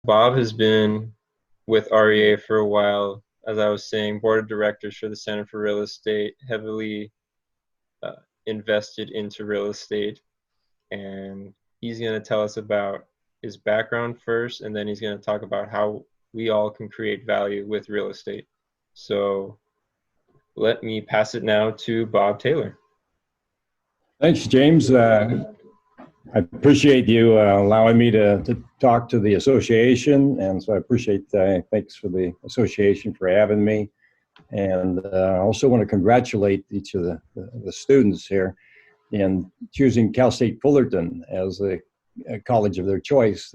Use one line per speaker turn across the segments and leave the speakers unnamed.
Bob has been with REA for a while, as I was saying, board of directors for the Center for Real Estate, heavily uh, invested into real estate. And he's going to tell us about his background first, and then he's going to talk about how we all can create value with real estate. So let me pass it now to Bob Taylor.
Thanks, James. I appreciate you allowing me to talk to the association, and so I appreciate, thanks for the association for having me. And I also want to congratulate each of the students here in choosing Cal State Fullerton as a college of their choice.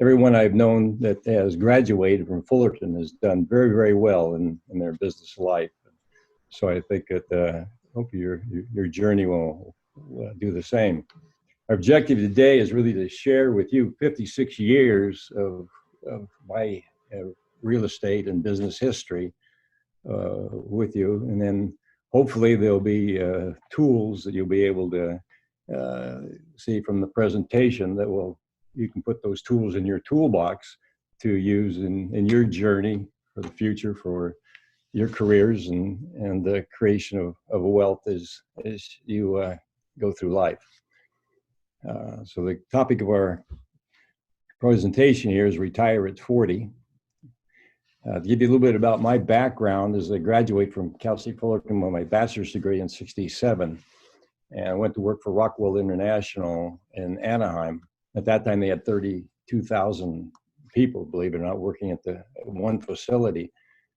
Everyone I've known that has graduated from Fullerton has done very, very well in their business life. So I think that hope your journey will do the same. Our objective today is really to share with you 56 years of my real estate and business history with you, and then hopefully there'll be tools that you'll be able to see from the presentation that you can put those tools in your toolbox to use in your journey for the future, for your careers and the creation of wealth as you go through life. So the topic of our presentation here is Retire at 40. To give you a little bit about my background, as I graduate from Cal State Fullerton with my bachelor's degree in '67, and I went to work for Rockwell International in Anaheim. At that time, they had 32,000 people, believe it or not, working at the one facility,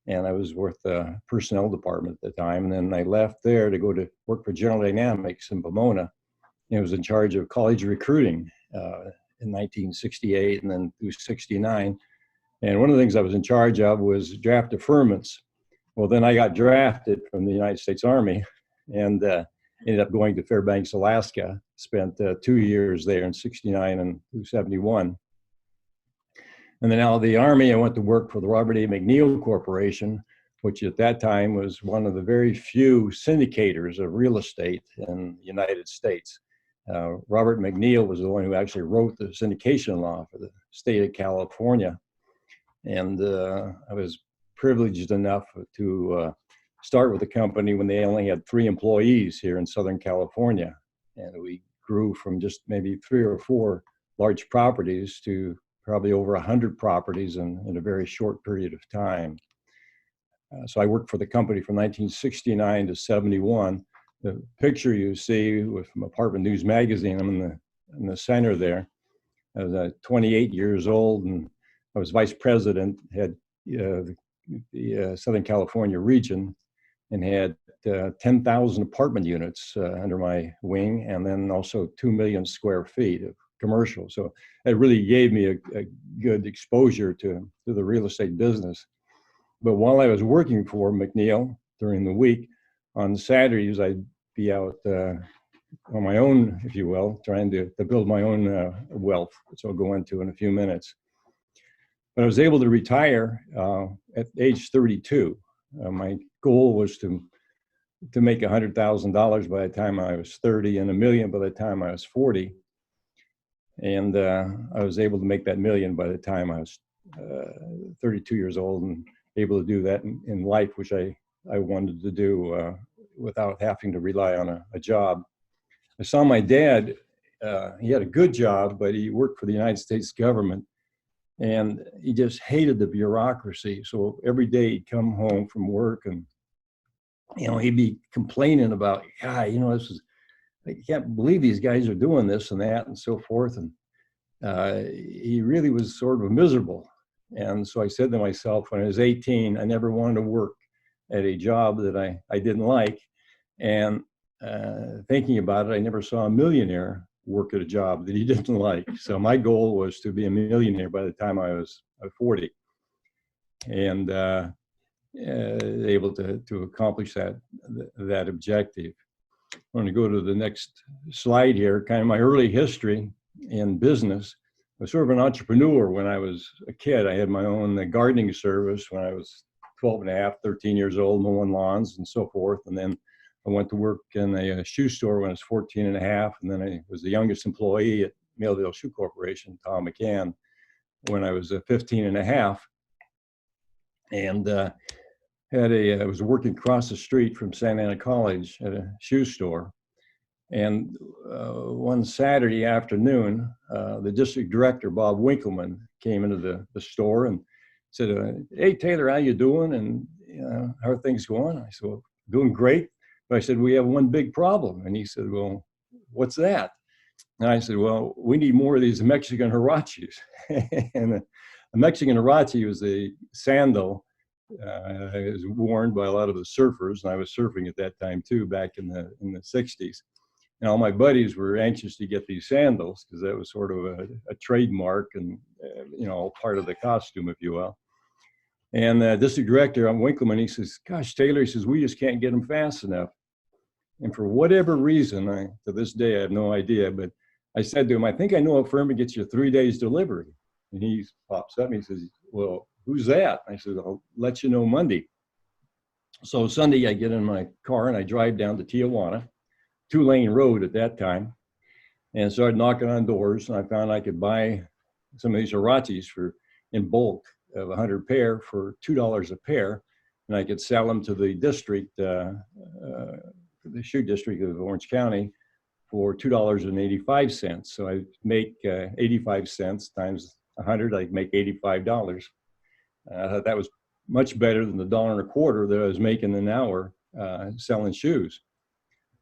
and I was with the personnel department at the time. And then I left there to go to work for General Dynamics in Pomona. I was in charge of college recruiting in 1968 and then through '69. And one of the things I was in charge of was draft deferments. Well, then I got drafted from the United States Army and ended up going to Fairbanks, Alaska. Spent 2 years there in '69 and through '71. And then out of the Army, I went to work for the Robert A. McNeil Corporation, which at that time was one of the very few syndicators of real estate in the United States. Robert McNeil was the one who actually wrote the syndication law for the state of California. And I was privileged enough to start with the company when they only had 3 employees here in Southern California. And we grew from just maybe 3 or 4 large properties to probably over 100 properties in a very short period of time. So I worked for the company from 1969 to '71. The picture you see from Apartment News Magazine, I'm in the center there. I was 28 years old, and I was vice president, had the Southern California region, and had 10,000 apartment units under my wing, and then also 2 million square feet of commercial. So it really gave me a good exposure to the real estate business. But while I was working for McNeil during the week, on Saturdays, I'd be out on my own, if you will, trying to build my own wealth, which I'll go into in a few minutes. But I was able to retire at age 32. My goal was to make $100,000 by the time I was 30 and $1 million by the time I was 40. And I was able to make that $1 million by the time I was 32 years old, and able to do that in life, which I wanted to do without having to rely on a job. I saw my dad, he had a good job, but he worked for the United States government, and he just hated the bureaucracy. So every day he'd come home from work and, he'd be complaining about, I can't believe these guys are doing this and that and so forth. And he really was sort of miserable. And so I said to myself, when I was 18, I never wanted to work at a job that I didn't like. And thinking about it, I never saw a millionaire work at a job that he didn't like. So my goal was to be a millionaire by the time I was 40, and able to accomplish that objective. I want to go to the next slide here, kind of my early history in business. I was sort of an entrepreneur when I was a kid. I had my own gardening service when I was 12 and a half, 13 years old, mowing lawns and so forth. And then I went to work in a shoe store when I was 14 and a half. And then I was the youngest employee at Melville Shoe Corporation, Tom McCann. when I was 15 and a half. And I was working across the street from Santa Ana College at a shoe store. And one Saturday afternoon, the district director, Bob Winkleman, came into the store and said, "Hey, Taylor, how you doing? And how are things going?" I said, "Well, doing great." But I said, "We have one big problem." And he said, "Well, what's that?" And I said, "Well, we need more of these Mexican huaraches." And a Mexican huarache was a sandal. It was worn by a lot of the surfers, and I was surfing at that time too, back in the 60s. And all my buddies were anxious to get these sandals because that was sort of a trademark and part of the costume, if you will. And district director Winkleman, he says, "Gosh, Taylor," he says, "we just can't get them fast enough." And for whatever reason, to this day I have no idea, but I said to him, "I think I know a firm that gets you 3 days delivery." And he pops up and he says, "Well, who's that?" I said, "I'll let you know Monday." So Sunday I get in my car and I drive down to Tijuana, 2-lane road at that time, and started knocking on doors. And I found I could buy some of these huaraches in bulk of 100 pair for $2 a pair. And I could sell them to the district, the shoe district of Orange County, for $2.85. So I make 85 cents times 100, I'd make $85. That was much better than the $1.25 that I was making an hour selling shoes.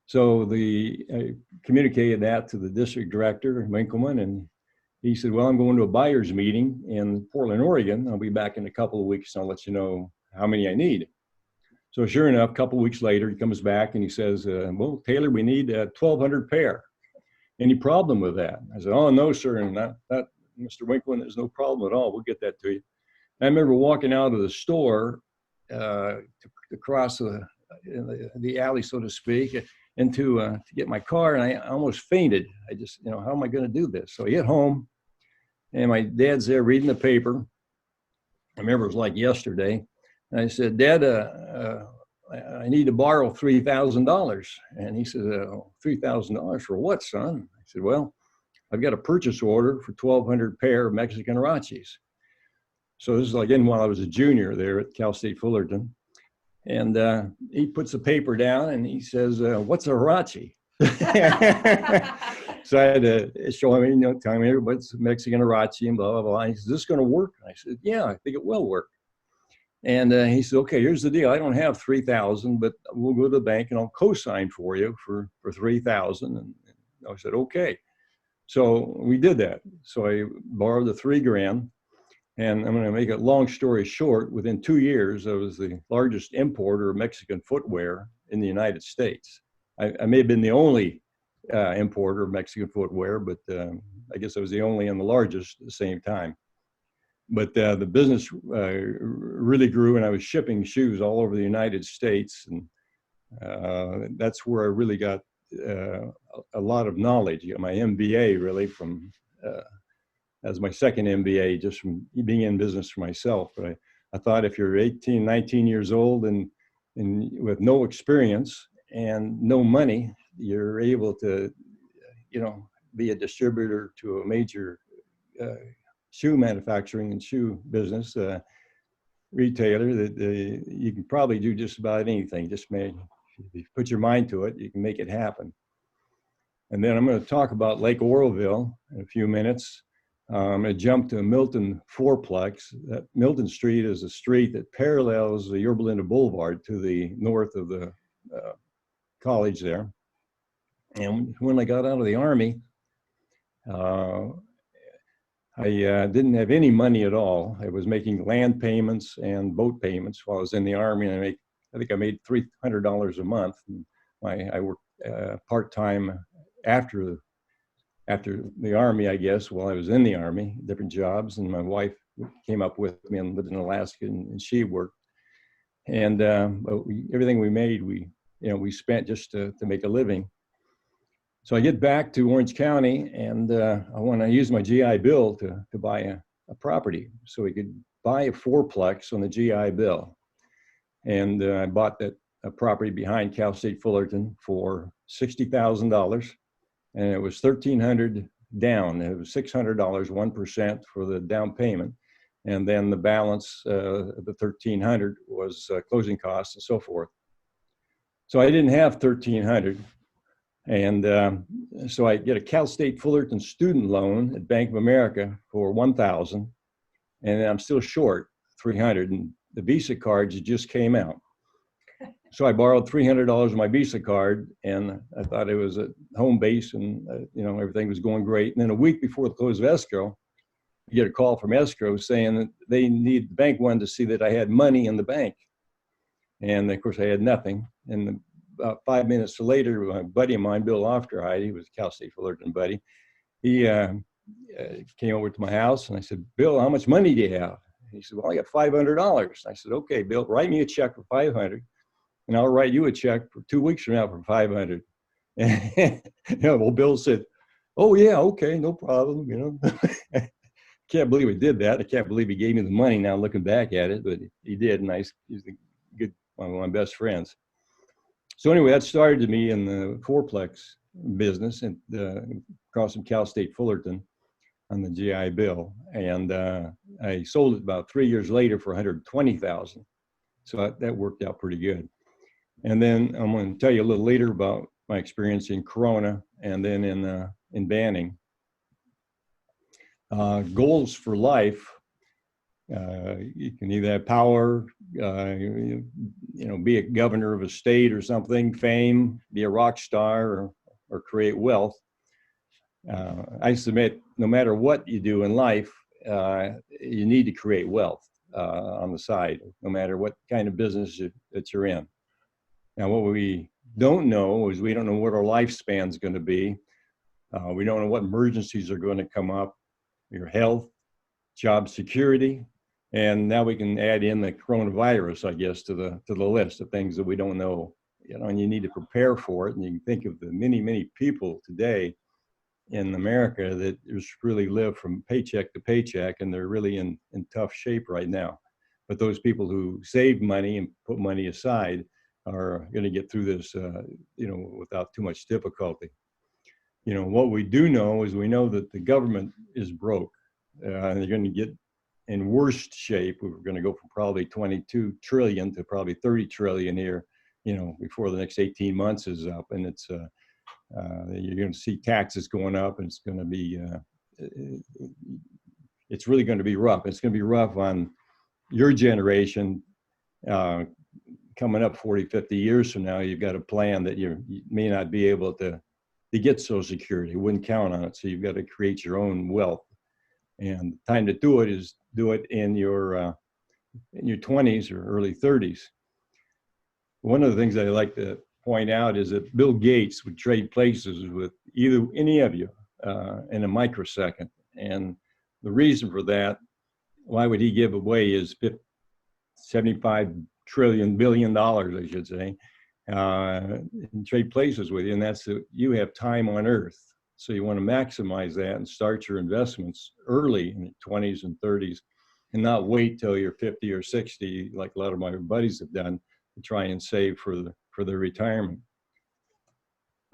So I communicated that to the district director, Winkleman, and he said, "Well, I'm going to a buyer's meeting in Portland, Oregon. I'll be back in a couple of weeks and I'll let you know how many I need." So sure enough, a couple of weeks later, he comes back and he says, "Well, Taylor, we need 1,200 pair. Any problem with that?" I said, "Oh, no, sir. And that Mr. Winkleman, there's no problem at all. We'll get that to you." And I remember walking out of the store across the alley, so to speak, to get my car, and I almost fainted. I just, how am I going to do this? So I get home, and my dad's there reading the paper. I remember it was like yesterday. And I said, "Dad, I need to borrow $3,000. And he said, $3,000 for what, son?" I said, "Well, I've got a purchase order for 1,200 pair of Mexican huaraches." So this is again while I was a junior there at Cal State Fullerton. And he puts the paper down and he says, "What's a huarache?" So I had to show him, tell him what's Mexican huarache and blah, blah, blah. He says, "Is this going to work?" And I said, "Yeah, I think it will work." And he said, "Okay, here's the deal. I don't have 3,000, but we'll go to the bank and I'll co-sign for you for 3,000. And I said, "Okay." So we did that. So I borrowed the $3,000. And I'm going to make a long story short. Within 2 years, I was the largest importer of Mexican footwear in the United States. I may have been the only importer of Mexican footwear, but I guess I was the only and the largest at the same time. But the business really grew, and I was shipping shoes all over the United States. And that's where I really got a lot of knowledge. My MBA really from as my second MBA, just from being in business for myself. But I thought if you're 18, 19 years old and with no experience and no money, you're able to, be a distributor to a major shoe manufacturing and shoe business retailer that you can probably do just about anything. Just if you put your mind to it, you can make it happen. And then I'm going to talk about Lake Oroville in a few minutes. I'm going to jump to Milton Fourplex. Milton Street is a street that parallels the Yorba Linda Boulevard to the north of the college there. And when I got out of the Army, I didn't have any money at all. I was making land payments and boat payments while I was in the Army, and I think I made $300 a month. I worked part-time after the Army, I guess, while I was in the Army, different jobs. And my wife came up with me and lived in Alaska, and she worked. And but everything we made, we spent just to make a living. So I get back to Orange County, and I want to use my GI Bill to buy a property. So we could buy a fourplex on the GI Bill. And I bought a property behind Cal State Fullerton for $60,000. And it was 1,300 down. It was $600, 1% for the down payment. And then the balance, the 1,300 was closing costs and so forth. So I didn't have 1,300. And so I get a Cal State Fullerton student loan at Bank of America for 1,000, and I'm still short 300. And the Visa cards just came out. So I borrowed $300 on my Visa card, and I thought it was a home base, and everything was going great. And then a week before the close of escrow, you get a call from escrow saying that they need, the bank wanted to see that I had money in the bank. And of course I had nothing. And about 5 minutes later, my buddy of mine, Bill Ofterhide, he was a Cal State Fullerton buddy, he came over to my house, and I said, Bill, how much money do you have? He said, well, I got $500. I said, okay, Bill, write me a check for 500, and I'll write you a check for 2 weeks from now for 500. And well, Bill said, oh yeah, okay, no problem. Can't believe he did that. I can't believe he gave me the money now looking back at it, but he did, and he's a good, one of my best friends. So anyway, that started me in the fourplex business and across from Cal State Fullerton on the GI Bill, and I sold it about 3 years later for $120,000. So that worked out pretty good. And then I'm going to tell you a little later about my experience in Corona and then in Banning. Goals for life. You can either have power, be a governor of a state or something, fame, be a rock star, or create wealth. I submit, no matter what you do in life, you need to create wealth on the side, no matter what kind of business that you're in. Now, what we don't know is we don't know what our lifespan is going to be. We don't know what emergencies are going to come up, your health, job security. And now we can add in the coronavirus, I guess, to the list of things that we don't know, and you need to prepare for it. And you can think of the many, many people today in America that just really live from paycheck to paycheck, and they're really in tough shape right now. But those people who save money and put money aside are going to get through this, without too much difficulty. What we do know is we know that the government is broke. They're going to get in worst shape. We're going to go from probably 22 trillion to probably 30 trillion here, before the next 18 months is up. And it's you're going to see taxes going up, and it's going to be it's really going to be rough. It's going to be rough on your generation coming up 40, 50 years from now. You've got a plan that you may not be able to get Social Security. You wouldn't count on it. So you've got to create your own wealth. And the time to do it is do it in your 20s or early 30s. One of the things I like to point out is that Bill Gates would trade places with any of you in a microsecond. And the reason for that, why would he give away his $75 billion, I should say, and trade places with you? And that's that you have time on Earth. So you want to maximize that and start your investments early in the 20s and 30s, and not wait till you're 50 or 60, like a lot of my buddies have done, to try and save for their retirement.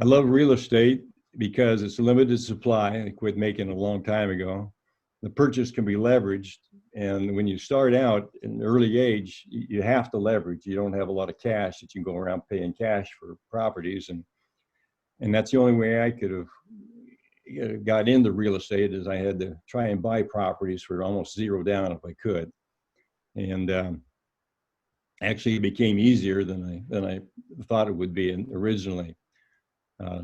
I love real estate because it's a limited supply. I quit making it a long time ago. The purchase can be leveraged, and when you start out in an early age, you have to leverage. You don't have a lot of cash that you can go around paying cash for properties, and that's the only way I could have got into real estate, is I had to try and buy properties for almost zero down if I could. And actually it became easier than I thought it would be originally.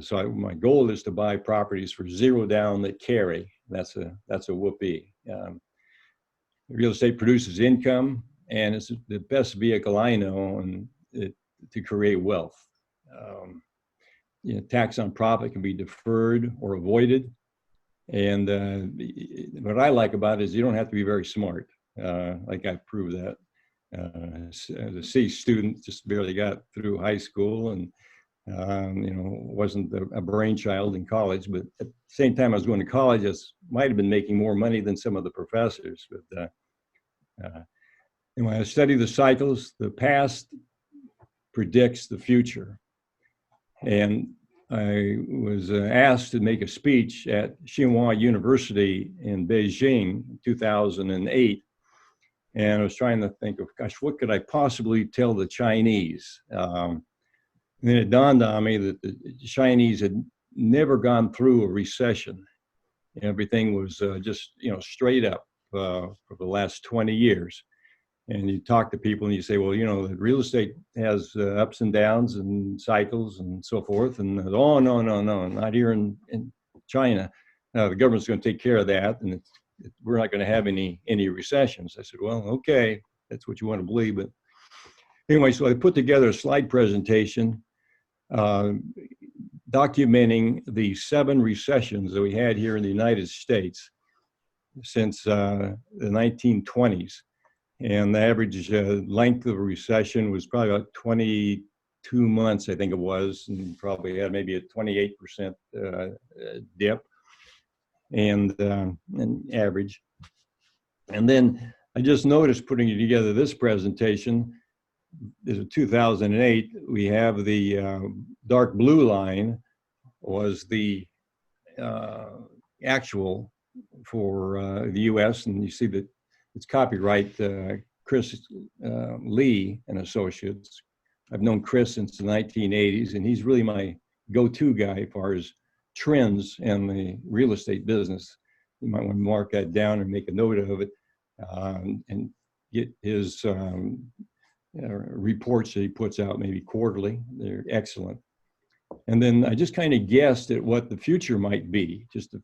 So my goal is to buy properties for zero down that carry. That's a whoopee. Real estate produces income, and it's the best vehicle I know to create wealth. Tax on profit can be deferred or avoided. And what I like about it is you don't have to be very smart. Like I've proved that. As a C student, just barely got through high school, and wasn't a brainchild in college. But at the same time I was going to college, I might have been making more money than some of the professors. But and when I study the cycles, the past predicts the future. And I was asked to make a speech at Tsinghua University in Beijing in 2008. And I was trying to think of, gosh, what could I possibly tell the Chinese? And then it dawned on me that the Chinese had never gone through a recession. Everything was just, straight up for the last 20 years. And you talk to people and you say, well, the real estate has ups and downs and cycles and so forth. And oh, no, not here in China. The government's going to take care of that, and we're not going to have any recessions. I said, well, okay, that's what you want to believe. But anyway, so I put together a slide presentation documenting the 7 recessions that we had here in the United States since the 1920s. And the average length of a recession was probably about 22 months, I think it was, and probably had maybe a 28% dip and average. And then I just noticed putting together this presentation, this is 2008, we have the dark blue line was the actual for the US, and you see that it's copyright Chris Lee and Associates. I've known Chris since the 1980s, and he's really my go-to guy as far as trends in the real estate business. You might want to mark that down and make a note of it, and get his reports that he puts out maybe quarterly. They're excellent. And then I just kind of guessed at what the future might be, just to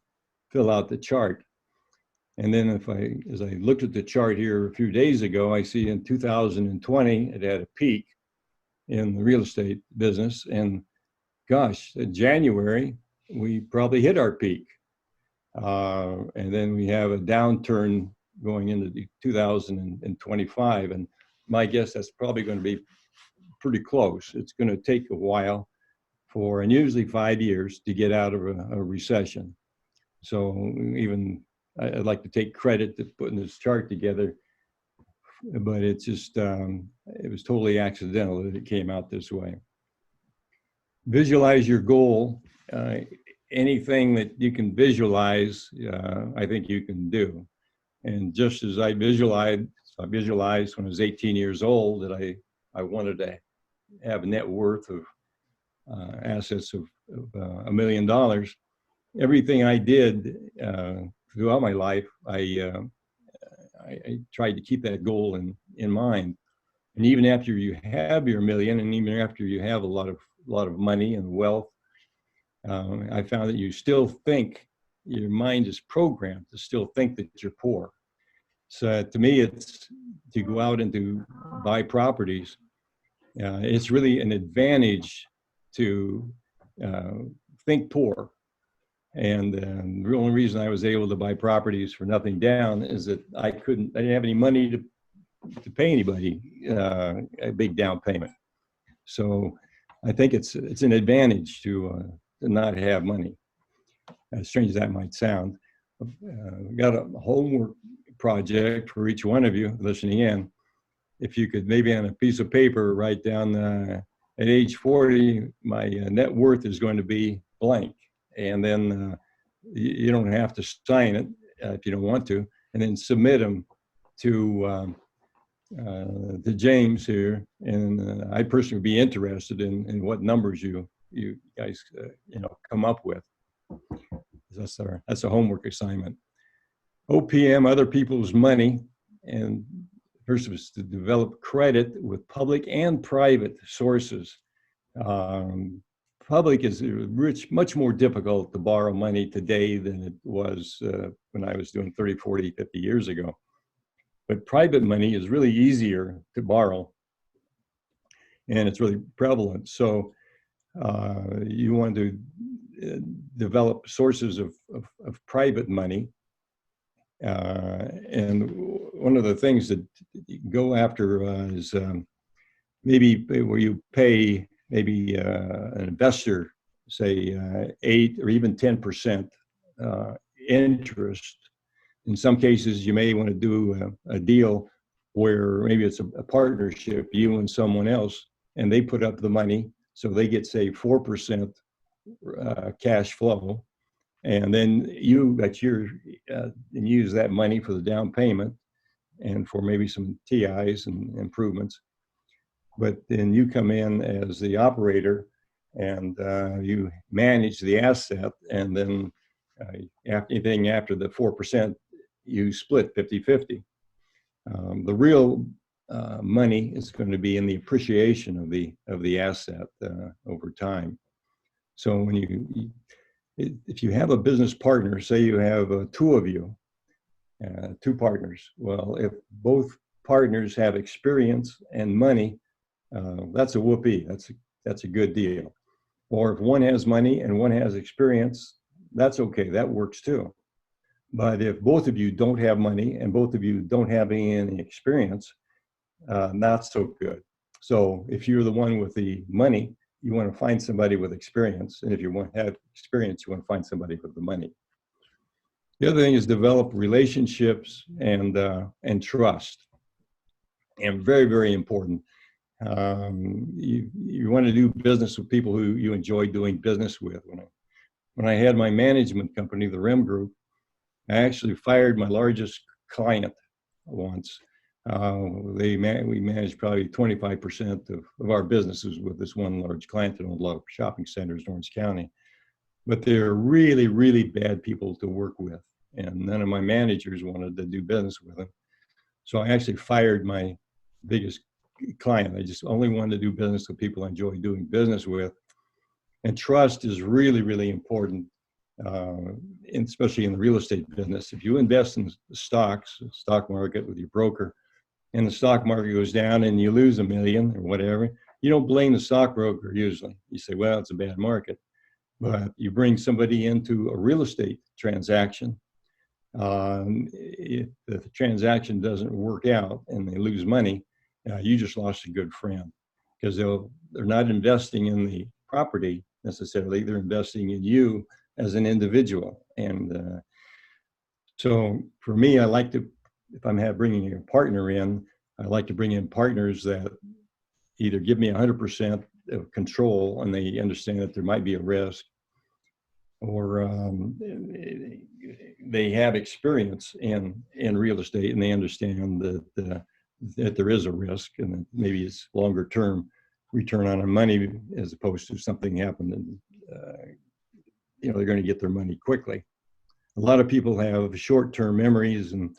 fill out the chart. And then as I looked at the chart here a few days ago, I see in 2020, it had a peak in the real estate business. And gosh, in January, we probably hit our peak. And then we have a downturn going into 2025. And my guess, that's probably going to be pretty close. It's going to take a while and usually 5 years to get out of a recession. So even I'd like to take credit to putting this chart together, but it's just, it was totally accidental that it came out this way. Visualize your goal. Anything that you can visualize, I think you can do. And just as I visualized when I was 18 years old that I wanted to have a net worth of assets of $1 million. Everything I did throughout my life, I tried to keep that goal in mind. And even after you have your million, and even after you have a lot of money and wealth, I found that you still think, your mind is programmed to still think that you're poor. So to me, it's to go out and to buy properties. It's really an advantage to think poor. And the only reason I was able to buy properties for nothing down is that I didn't have any money to pay anybody a big down payment. So I think it's an advantage to not have money, as strange as that might sound. We got a homework project for each one of you listening in. If you could maybe on a piece of paper write down at age 40, my net worth is going to be blank. And then you don't have to sign it if you don't want to, and then submit them to James here. And I personally would be interested in what numbers you guys come up with. That's a homework assignment. OPM, other people's money, and first was to develop credit with public and private sources. Public is much more difficult to borrow money today than it was when I was doing 30, 40, 50 years ago. But private money is really easier to borrow, and it's really prevalent. So you want to develop sources of private money. And one of the things that you go after is maybe where you pay maybe an investor, say 8 or even 10% interest. In some cases, you may want to do a deal where maybe it's a partnership, you and someone else, and they put up the money, so they get, say, 4% cash flow, and then you got your and use that money for the down payment and for maybe some TIs and improvements. But then you come in as the operator and you manage the asset, and then anything after the 4%, you split 50-50. The real money is going to be in the appreciation of the asset over time. So when if you have a business partner, say you have two of you, two partners. Well, if both partners have experience and money, that's a whoopee. That's a good deal. Or if one has money and one has experience, that's okay. That works too. But if both of you don't have money and both of you don't have any experience, not so good. So if you're the one with the money, you want to find somebody with experience. And if you want to have experience, you want to find somebody with the money. The other thing is develop relationships and trust. And very, very important. You want to do business with people who you enjoy doing business with. When I had my management company, the REM Group, I actually fired my largest client once. We managed probably 25% of our businesses with this one large client that owned a lot of shopping centers in Orange County. But they're really, really bad people to work with. And none of my managers wanted to do business with them. So I actually fired my biggest client. I just only wanted to do business with people I enjoy doing business with. And trust is really, really important, especially in the real estate business. If you invest in the stock market with your broker, and the stock market goes down and you lose $1 million or whatever, you don't blame the stockbroker usually. You say, well, it's a bad market. But you bring somebody into a real estate transaction, if the transaction doesn't work out and they lose money, you just lost a good friend, because they're not investing in the property necessarily, they're investing in you as an individual. And so for me, I like to, if I'm bringing a partner in, I like to bring in partners that either give me 100% of control and they understand that there might be a risk, or they have experience in real estate and they understand that there is a risk and that maybe it's longer term return on their money as opposed to something happened and they're going to get their money quickly. A lot of people have short-term memories and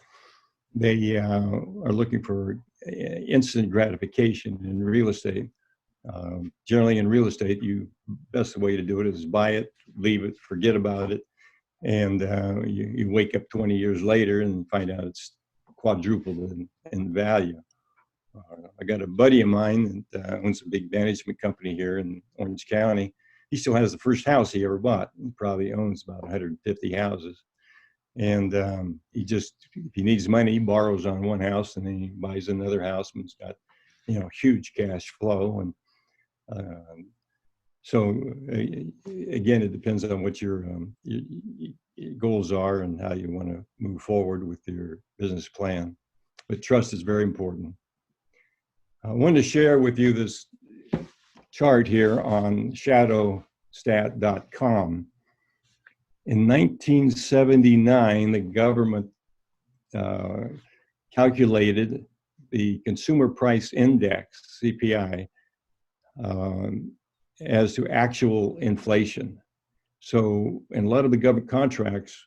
they are looking for instant gratification in real estate. Generally in real estate, best way to do it is buy it, leave it, forget about it. And you wake up 20 years later and find out it's quadrupled in value. I got a buddy of mine that owns a big management company here in Orange County. He still has the first house he ever bought. He probably owns about 150 houses. And if he needs money, he borrows on one house and then he buys another house, and it's got, huge cash flow. And so again, it depends on what your goals are and how you want to move forward with your business plan. But trust is very important. I wanted to share with you this chart here on shadowstat.com. In 1979, the government calculated the Consumer Price Index, CPI, as to actual inflation. So, and a lot of the government contracts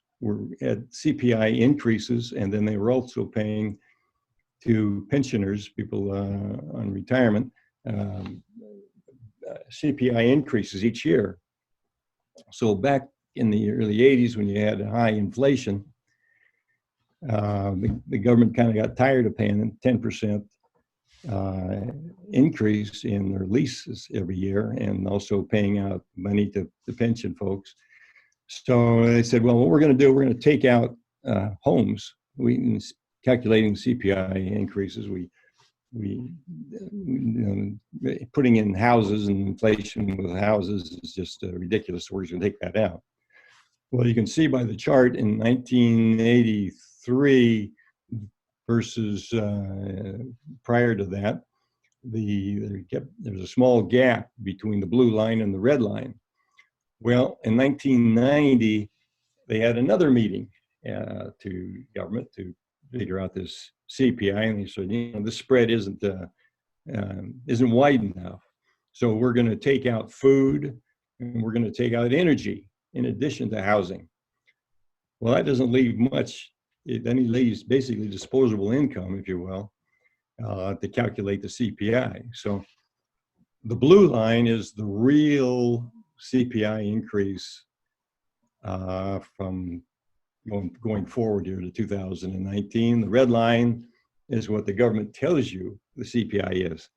had CPI increases, and then they were also paying to pensioners, people on retirement, CPI increases each year. So back in the early 80s, when you had high inflation, the government kind of got tired of paying a 10% increase in their leases every year, and also paying out money to the pension folks. So they said, well, what we're going to do, we're going to take out homes. Calculating CPI increases, putting in houses and inflation with houses is just ridiculous. So we're going to take that out. Well, you can see by the chart in 1983 versus prior to that, there's a small gap between the blue line and the red line. Well, in 1990, they had another meeting to government to figure out this CPI, and they said, the spread isn't wide enough. So we're going to take out food and we're going to take out energy in addition to housing. Well, that doesn't leave much. Then he leaves basically disposable income, if you will, to calculate the CPI. So the blue line is the real CPI increase from going forward here to 2019. The red line is what the government tells you the CPI is.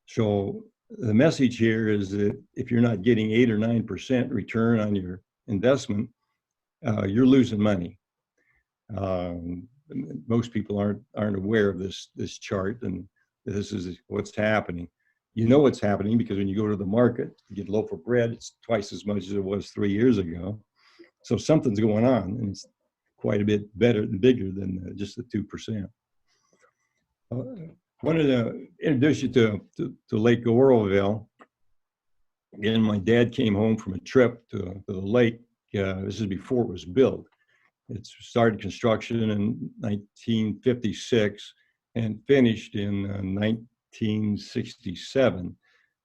So the message here is that if you're not getting 8 or 9% return on your investment, you're losing money. Most people aren't aware of this chart, and this is what's happening. You know what's happening because when you go to the market to get a loaf of bread, it's twice as much as it was 3 years ago. So something's going on, and it's quite a bit better and bigger than just the 2%. Wanted to introduce you to Lake Oroville. Again, my dad came home from a trip to the lake. This is before it was built. It started construction in 1956 and finished in 1967.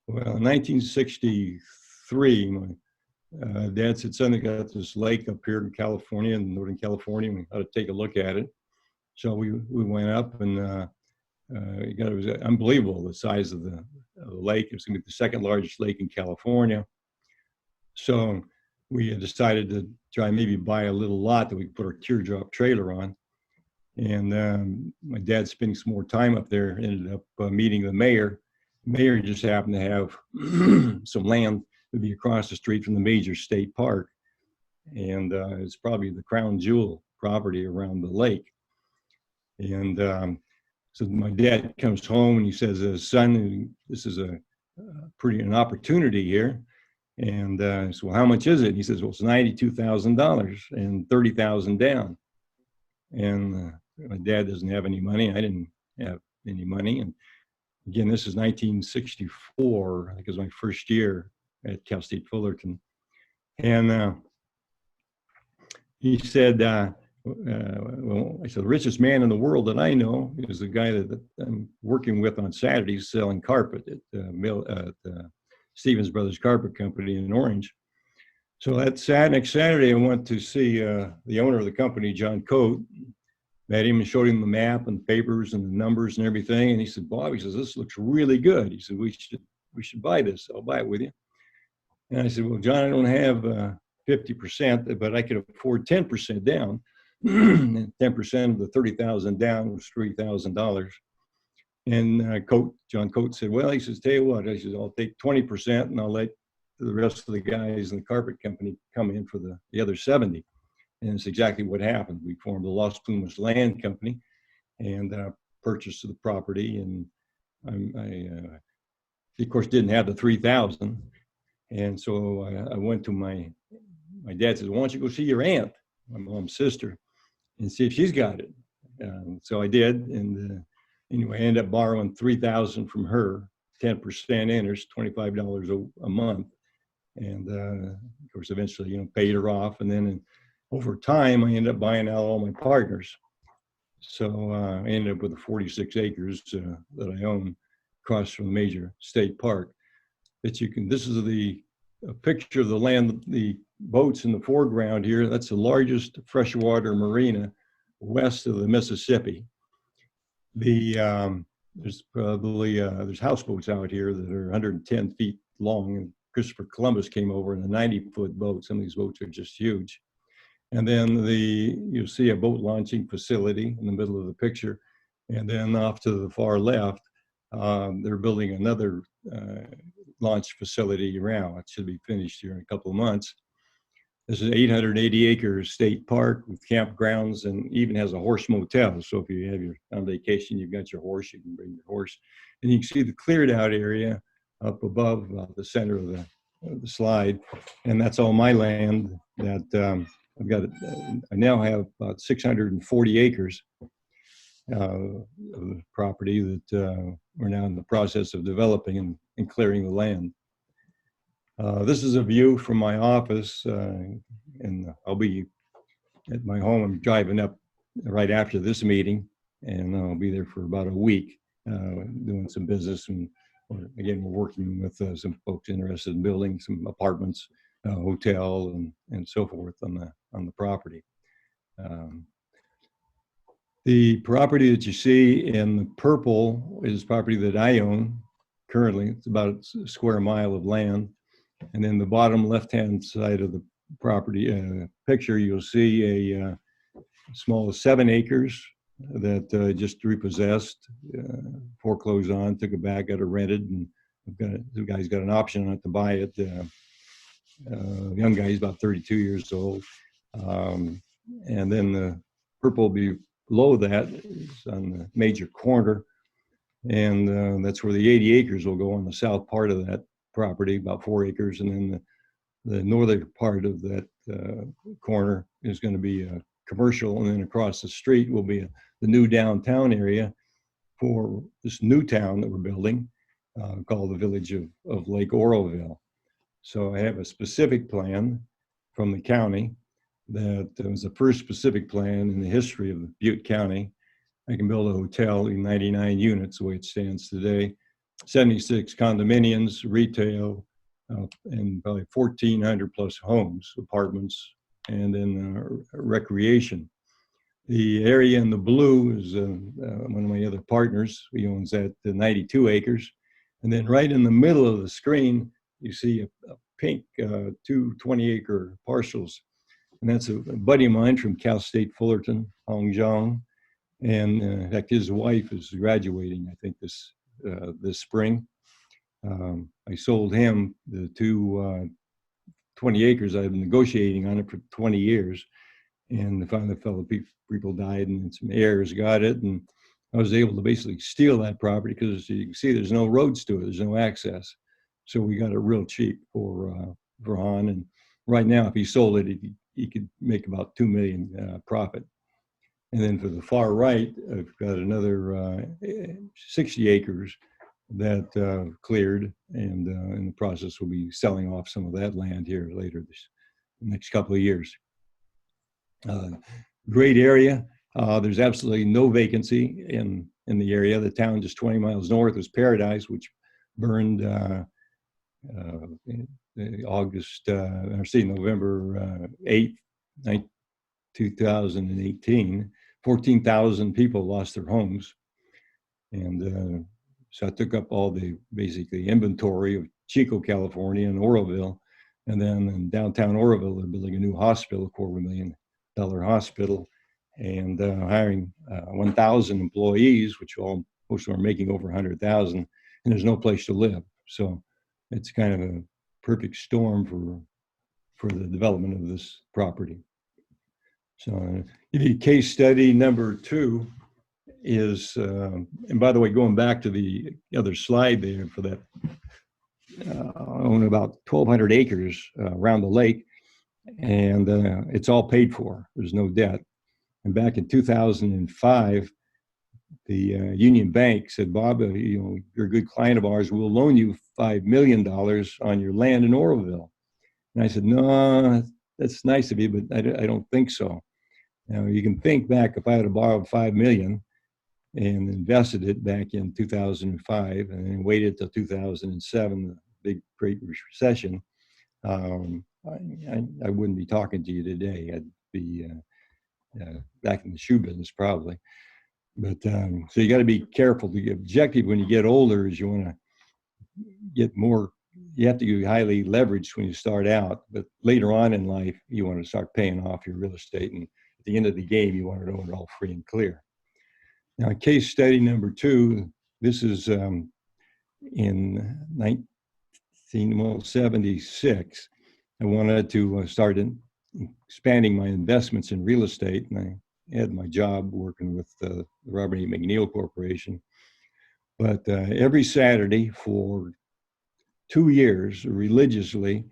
Well, in 1963, my Dad said, son, they got this lake up here in California, in Northern California, and we ought to take a look at it. So we went up, and it was unbelievable, the size of the lake. It was going to be the second largest lake in California. So we decided to try and maybe buy a little lot that we could put our teardrop trailer on. And my dad spending some more time up there, ended up meeting the mayor. The mayor just happened to have some land would be across the street from the major state park. And it's probably the crown jewel property around the lake. And so my dad comes home and he says, son, this is an opportunity here. And so, well, how much is it? He says, well, it's $92,000 and $30,000 down. And my dad doesn't have any money. I didn't have any money. And again, this is 1964. I think it was my first year at Cal State Fullerton. And he said, well, I said, the richest man in the world that I know is the guy that I'm working with on Saturdays selling carpet at Stevens Brothers Carpet Company in Orange. So that next Saturday, I went to see the owner of the company, John Coate. Met him and showed him the map and the papers and the numbers and everything. And he said, Bob, he says, this looks really good. He said, we should buy this. I'll buy it with you. And I said, well, John, I don't have 50%, but I could afford 10% down. And 10% of the $30,000 down was $3,000. And John Coate said, well, he says, tell you what, I said, I'll take 20% and I'll let the rest of the guys in the carpet company come in for the other 70. And it's exactly what happened. We formed the Las Plumas Land Company and purchased the property. And I of course, didn't have the 3,000. And so I went to my dad says, why don't you go see your aunt, my mom's sister, and see if she's got it. So I did. And anyway, I ended up borrowing $3,000 from her, 10% interest, $25 a month. And of course, eventually, paid her off. And then over time, I ended up buying out all my partners. So I ended up with 46 acres that I own across from a major state park. This is a picture of the land, the boats in the foreground here. That's the largest freshwater marina west of the Mississippi. There's probably there's houseboats out here that are 110 feet long, and Christopher Columbus came over in a 90-foot boat. Some of these boats are just huge. And then you'll see a boat launching facility in the middle of the picture. And then off to the far left, they're building another launch facility around. It should be finished here in a couple of months. This is an 880-acre state park with campgrounds and even has a horse motel. So if you have on vacation, you've got your horse, you can bring your horse. And you can see the cleared out area up above the center of the slide. And that's all my land that I now have about 640 acres of property that we're now in the process of developing and clearing the land. This is a view from my office, and I'll be at my home. I'm driving up right after this meeting, and I'll be there for about a week doing some business. And again, we're working with some folks interested in building some apartments, hotel, and so forth on the property. The property that you see in the purple is property that I own currently. It's about a square mile of land. And then the bottom left-hand side of the property picture, you'll see a small 7 acres that just repossessed, foreclosed on, took it back, got it rented, and the guy's got an option on it to buy it. Young guy, he's about 32 years old. And then the purple below that is on the major corner. And that's where the 80 acres will go on the south part of that property, about 4 acres. And then the northern part of that corner is going to be commercial. And then across the street will be the new downtown area for this new town that we're building called the Village of Lake Oroville. So I have a specific plan from the county that was the first specific plan in the history of Butte County. I can build a hotel in 99 units the way it stands today, 76 condominiums, retail, and probably 1,400 plus homes, apartments, and then recreation. The area in the blue is one of my other partners. He owns that 92 acres. And then right in the middle of the screen, you see a pink 2 20-acre parcels. And that's a buddy of mine from Cal State Fullerton, Hong Zhang. And in fact, his wife is graduating, I think, this spring. I sold him the 20 acres. I've been negotiating on it for 20 years. And finally, the fellow people died, and some heirs got it. And I was able to basically steal that property because you can see there's no roads to it, there's no access. So we got it real cheap for Han. And right now, if he sold it, he could make about $2 million profit. And then for the far right, I've got another 60 acres that cleared, and in the process, we'll be selling off some of that land here later the next couple of years. Great area. There's absolutely no vacancy in the area. The town just 20 miles north is Paradise, which burned November 8th, 2018. 14,000 people lost their homes. And so I took up all the basically inventory of Chico, California, and Oroville. And then in downtown Oroville, they're building a new hospital, $250,000 hospital, and hiring 1,000 employees, which most of them are making over 100,000, and there's no place to live. So it's kind of a perfect storm for the development of this property. So case study number 2 is, and by the way, going back to the other slide there for that, I own about 1,200 acres around the lake, and it's all paid for. There's no debt. And back in 2005, the Union Bank said, Bob, you're a good client of ours. We'll loan you $5 million on your land in Oroville. And I said, no, that's nice of you, but I don't think so. Now, you can think back, if I had borrowed $5 million and invested it back in 2005 and then waited till 2007, the big Great Recession, I wouldn't be talking to you today. I'd be back in the shoe business probably. But so you got to be careful. The objective when you get older is you want to get more. You have to be highly leveraged when you start out, but later on in life, you want to start paying off your real estate. And at the end of the game, you want to own it all free and clear. Now, case study number 2, this is in 1976. I wanted to start expanding my investments in real estate, and I had my job working with the Robert E. McNeil Corporation. But every Saturday for 2 years, religiously,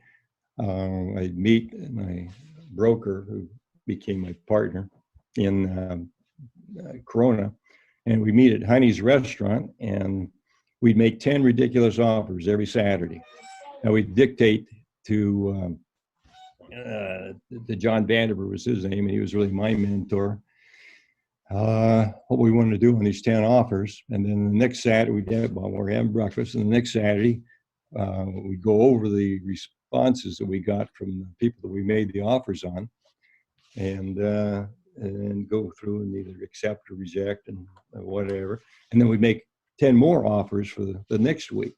I'd meet my broker, who became my partner in Corona, and we'd meet at Honey's restaurant, and we'd make 10 ridiculous offers every Saturday. Now we dictate to John Vanderbilt was his name, and he was really my mentor. What we wanted to do on these 10 offers, and then the next Saturday we're having breakfast, and the next Saturday we go over the responses that we got from the people that we made the offers on, and go through and either accept or reject and whatever, and then we make 10 more offers for the next week.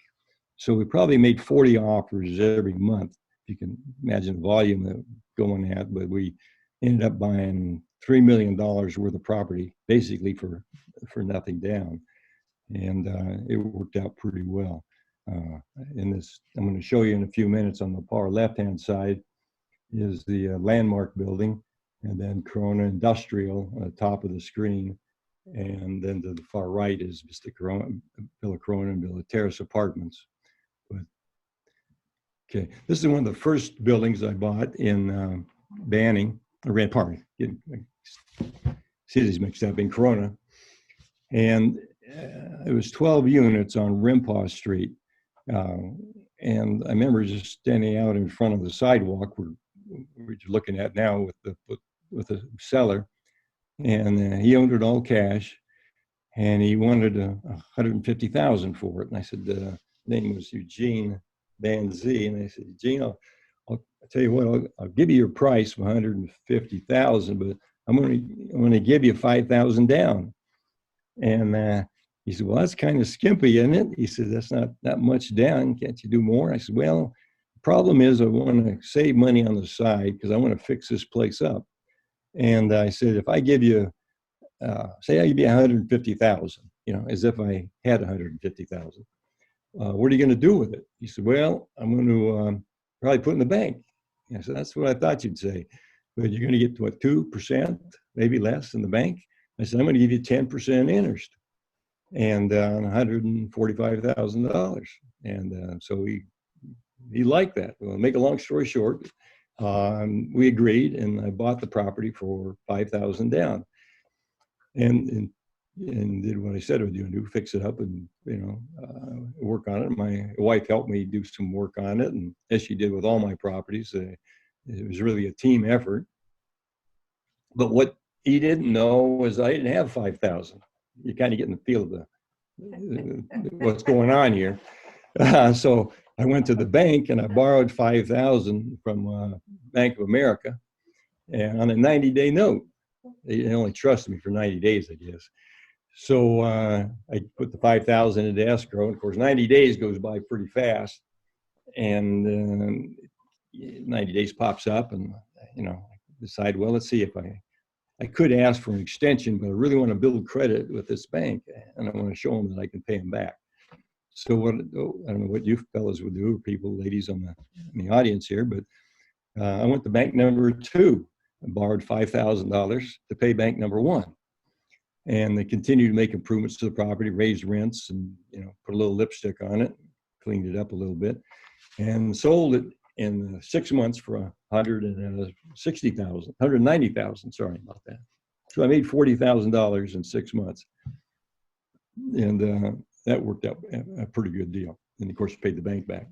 So we probably made 40 offers every month. You can imagine the volume that going at, but we ended up buying $3 million worth of property, basically for nothing down. And it worked out pretty well. In this, I'm going to show you in a few minutes on the far left-hand side is the Landmark building, and then Corona Industrial on the top of the screen. And then to the far right is just the Villa Corona and Villa Terrace apartments. But, okay, this is one of the first buildings I bought in Banning, or Red Park, cities mixed up, in Corona. And it was 12 units on Rimpaw Street. And I remember just standing out in front of the sidewalk we're looking at now with the seller. And he owned it all cash. And he wanted $150,000 for it. And I said, the name was Eugene Van Z. And I said, Eugene, I'll tell you what, I'll give you your price of $150,000, but I'm going to give you $5,000 down. And he said, well, that's kind of skimpy, isn't it? He said, that's not that much down. Can't you do more? I said, well, the problem is I want to save money on the side because I want to fix this place up. And I said, if I give you, say I give you $150,000, as if I had $150,000, what are you going to do with it? He said, well, I'm going to probably put it in the bank. And I said, that's what I thought you'd say. But you're going to get, what, 2%, maybe less in the bank? I said, I'm going to give you 10% interest and $145,000. And so he liked that. Well, make a long story short, we agreed, and I bought the property for $5,000 down, and did what I said I would do, fix it up, and work on it. My wife helped me do some work on it, and as she did with all my properties, it was really a team effort. But what he didn't know was I didn't have 5,000. You kind of get in the feel of what's going on here. So I went to the bank and I borrowed 5,000 from Bank of America, and on a 90-day note. They only trusted me for 90 days, I guess. So I put the 5,000 into escrow, and of course 90 days goes by pretty fast, and 90 days pops up, and I decide, well, let's see if I could ask for an extension, but I really want to build credit with this bank, and I want to show them that I can pay them back. So I don't know what you fellas would do, people, ladies in the audience here, but I went to bank number 2 and borrowed $5,000 to pay bank number 1. And they continued to make improvements to the property, raised rents, and put a little lipstick on it, cleaned it up a little bit, and sold it in 6 months for $190,000. Sorry about that. So I made $40,000 in 6 months, and that worked out a pretty good deal. And of course, paid the bank back.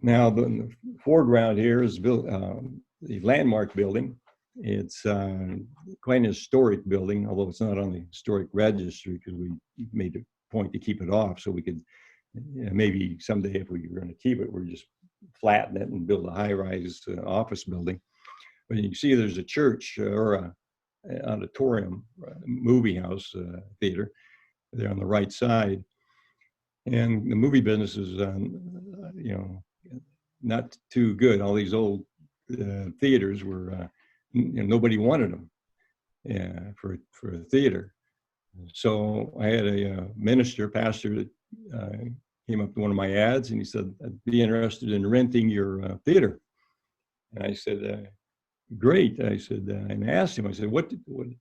Now, in the foreground here is the Landmark building. It's quite an historic building, although it's not on the historic registry because we made a point to keep it off so we could, maybe someday if we were going to keep it, we're just flatten it and build a high-rise office building. But you can see there's a church or an auditorium, movie house, theater there on the right side. And the movie business is, not too good. All these old theaters were, nobody wanted them for a theater. So I had a pastor that came up to one of my ads, and he said, I'd be interested in renting your theater. And I said, great. I said, and I asked him, I said, what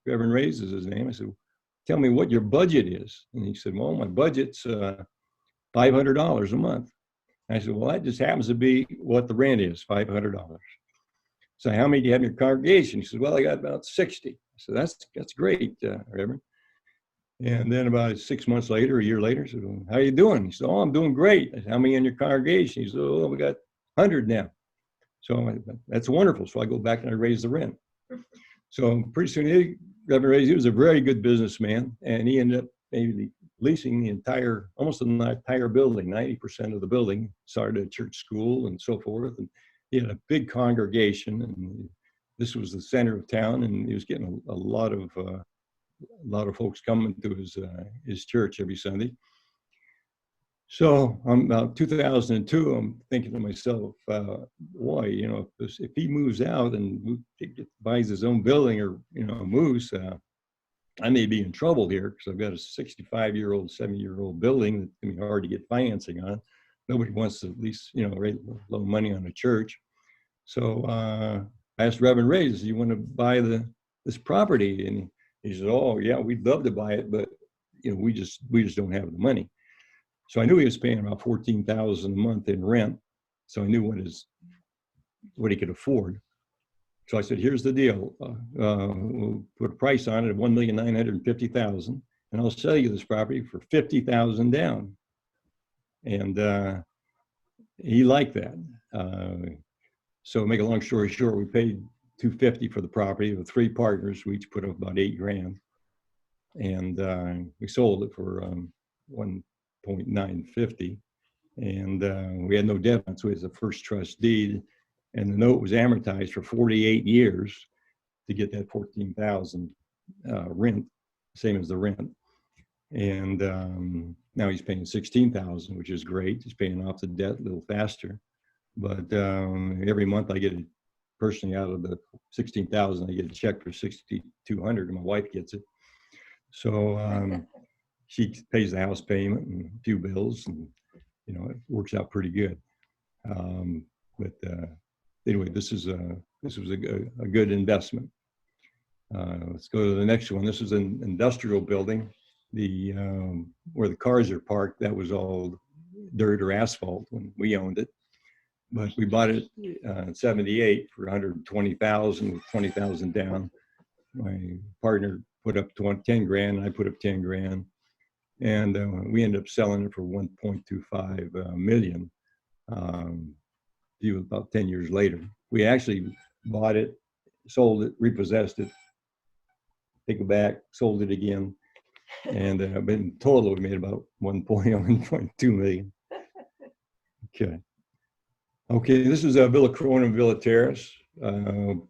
Reverend Ray's is his name. I said, tell me what your budget is. And he said, well, my budget's $500 a month. I said, well, that just happens to be what the rent is, $500. So how many do you have in your congregation? He said, well, I got about 60. I said, that's great, Reverend. And then about 6 months later, a year later, I said, well, how you doing? He said, oh, I'm doing great. I said, how many in your congregation? He said, oh, we got 100 now. So that's wonderful. So I go back and I raise the rent. So pretty soon, Reverend Ray, he was a very good businessman, and he ended up maybe leasing the entire, almost the entire building, 90% of the building, started a church school and so forth. And he had a big congregation, and this was the center of town, and he was getting a lot of folks coming to his church every Sunday. So about 2002, I'm thinking to myself, boy, you know, if he moves out and buys his own building or, you know, moves, I may be in trouble here because I've got a 65-year-old, 70-year-old building that's going to be hard to get financing on. Nobody wants to at least, you know, raise a little money on a church. So I asked Reverend Ray, do you want to buy this property? And he said, oh, yeah, we'd love to buy it, but, you know, we just don't have the money. So I knew he was paying about $14,000 a month in rent. So I knew what he could afford. So I said, here's the deal. We'll put a price on it of $1,950,000, and I'll sell you this property for $50,000 down. And he liked that. So make a long story short, we paid $250,000 for the property with 3 partners. We each put up about $8,000, and we sold it for $1,950,000, and we had no debt, so it was a first trust deed, and the note was amortized for 48 years to get that $14,000 rent, same as the rent. And now he's paying $16,000, which is great. He's paying off the debt a little faster, but every month I get it personally out of the $16,000. I get a check for $6,200, and my wife gets it. So she pays the house payment and a few bills, and you know, it works out pretty good. But anyway, this was a good investment. Let's go to the next one. This is an industrial building. Where the cars are parked, that was all dirt or asphalt when we owned it. But we bought it in '78 for $120,000 with $20,000 down. My partner put up 10 grand, and I put up 10 grand. And we ended up selling it for $1.25 million about 10 years later. We actually bought it, sold it, repossessed it, take it back, sold it again. And in total, we made about 1.2 million. Okay, this is Villa Corona, Villa Terrace.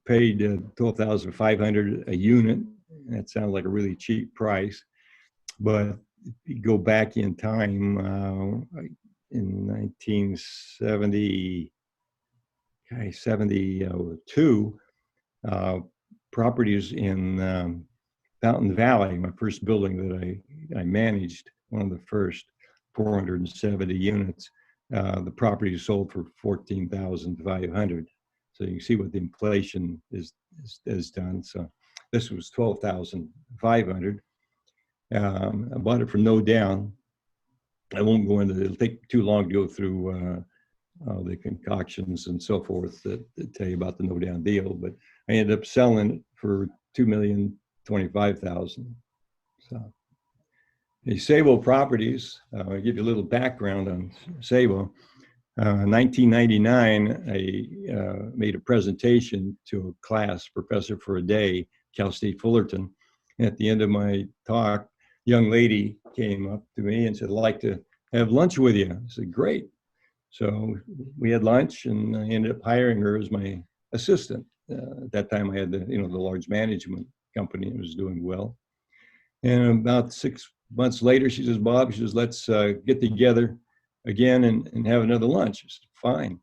Paid $12,500 a unit. That sounds like a really cheap price. But if you go back in time, in 1972, properties in Fountain Valley, my first building that I managed, one of the first 470 units, the property sold for $14,500. So you can see what the inflation is done. So this was $12,500. I bought it for no down. I won't go into it. It'll take too long to go through the concoctions and so forth that tell you about the no down deal. But I ended up selling it for $2,025,000. So the Sabo Properties, I'll give you a little background on Sabo. 1999, I made a presentation to a class, professor for a day, Cal State Fullerton. And at the end of my talk, young lady came up to me and said, I'd like to have lunch with you. I said, great. So we had lunch, and I ended up hiring her as my assistant. At that time, I had the large management company. It was doing well. And about 6 months later, she says, Bob, she says, let's get together again and have another lunch. I said, fine.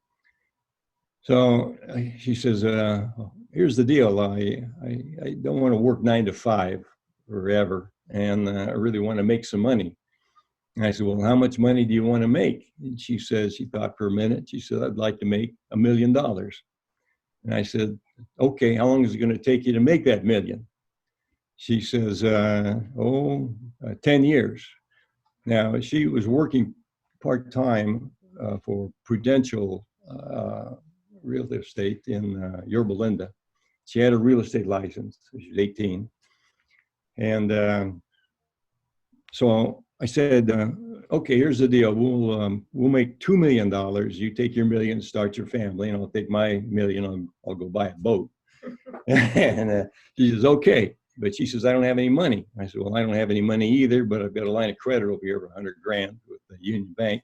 So she says, here's the deal. I don't want to work 9 to 5 forever, and I really want to make some money. And I said, well, how much money do you want to make? And she says, she thought for a minute. She said, I'd like to make $1 million. And I said, okay, how long is it going to take you to make that million? She says, 10 years. Now, she was working part-time for Prudential Real Estate in Yorba Linda. She had a real estate license. She was 18. And So I said, okay, here's the deal. We'll make $2 million. You take your million, start your family, and I'll take my million. I'll go buy a boat. And she says, okay. But she says, I don't have any money. I said, well, I don't have any money either, but I've got a line of credit over here for 100 grand with the Union Bank,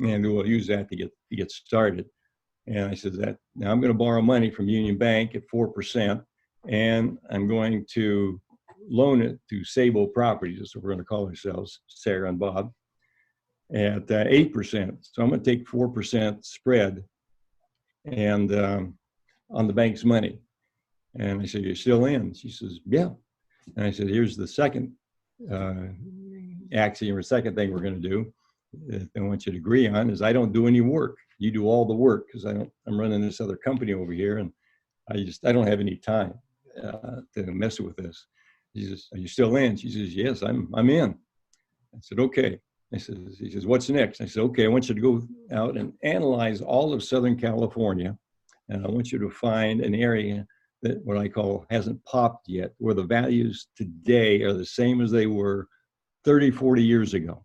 and we'll use that to get started. And I said that now I'm going to borrow money from Union Bank at 4%, and I'm going to loan it to Sable Properties. That's what we're going to call ourselves, Sarah and Bob, at 8%. So I'm going to take 4% spread and on the bank's money. And I said, you're still in? She says, yeah. And I said, here's the second axiom or second thing we're going to do that I want you to agree on is I don't do any work. You do all the work because I'm running this other company over here and I don't have any time to mess with this. She says, are you still in? She says, yes, I'm in. I said, okay. He says, what's next? I said, okay, I want you to go out and analyze all of Southern California. And I want you to find an area that what I call hasn't popped yet, where the values today are the same as they were 30, 40 years ago.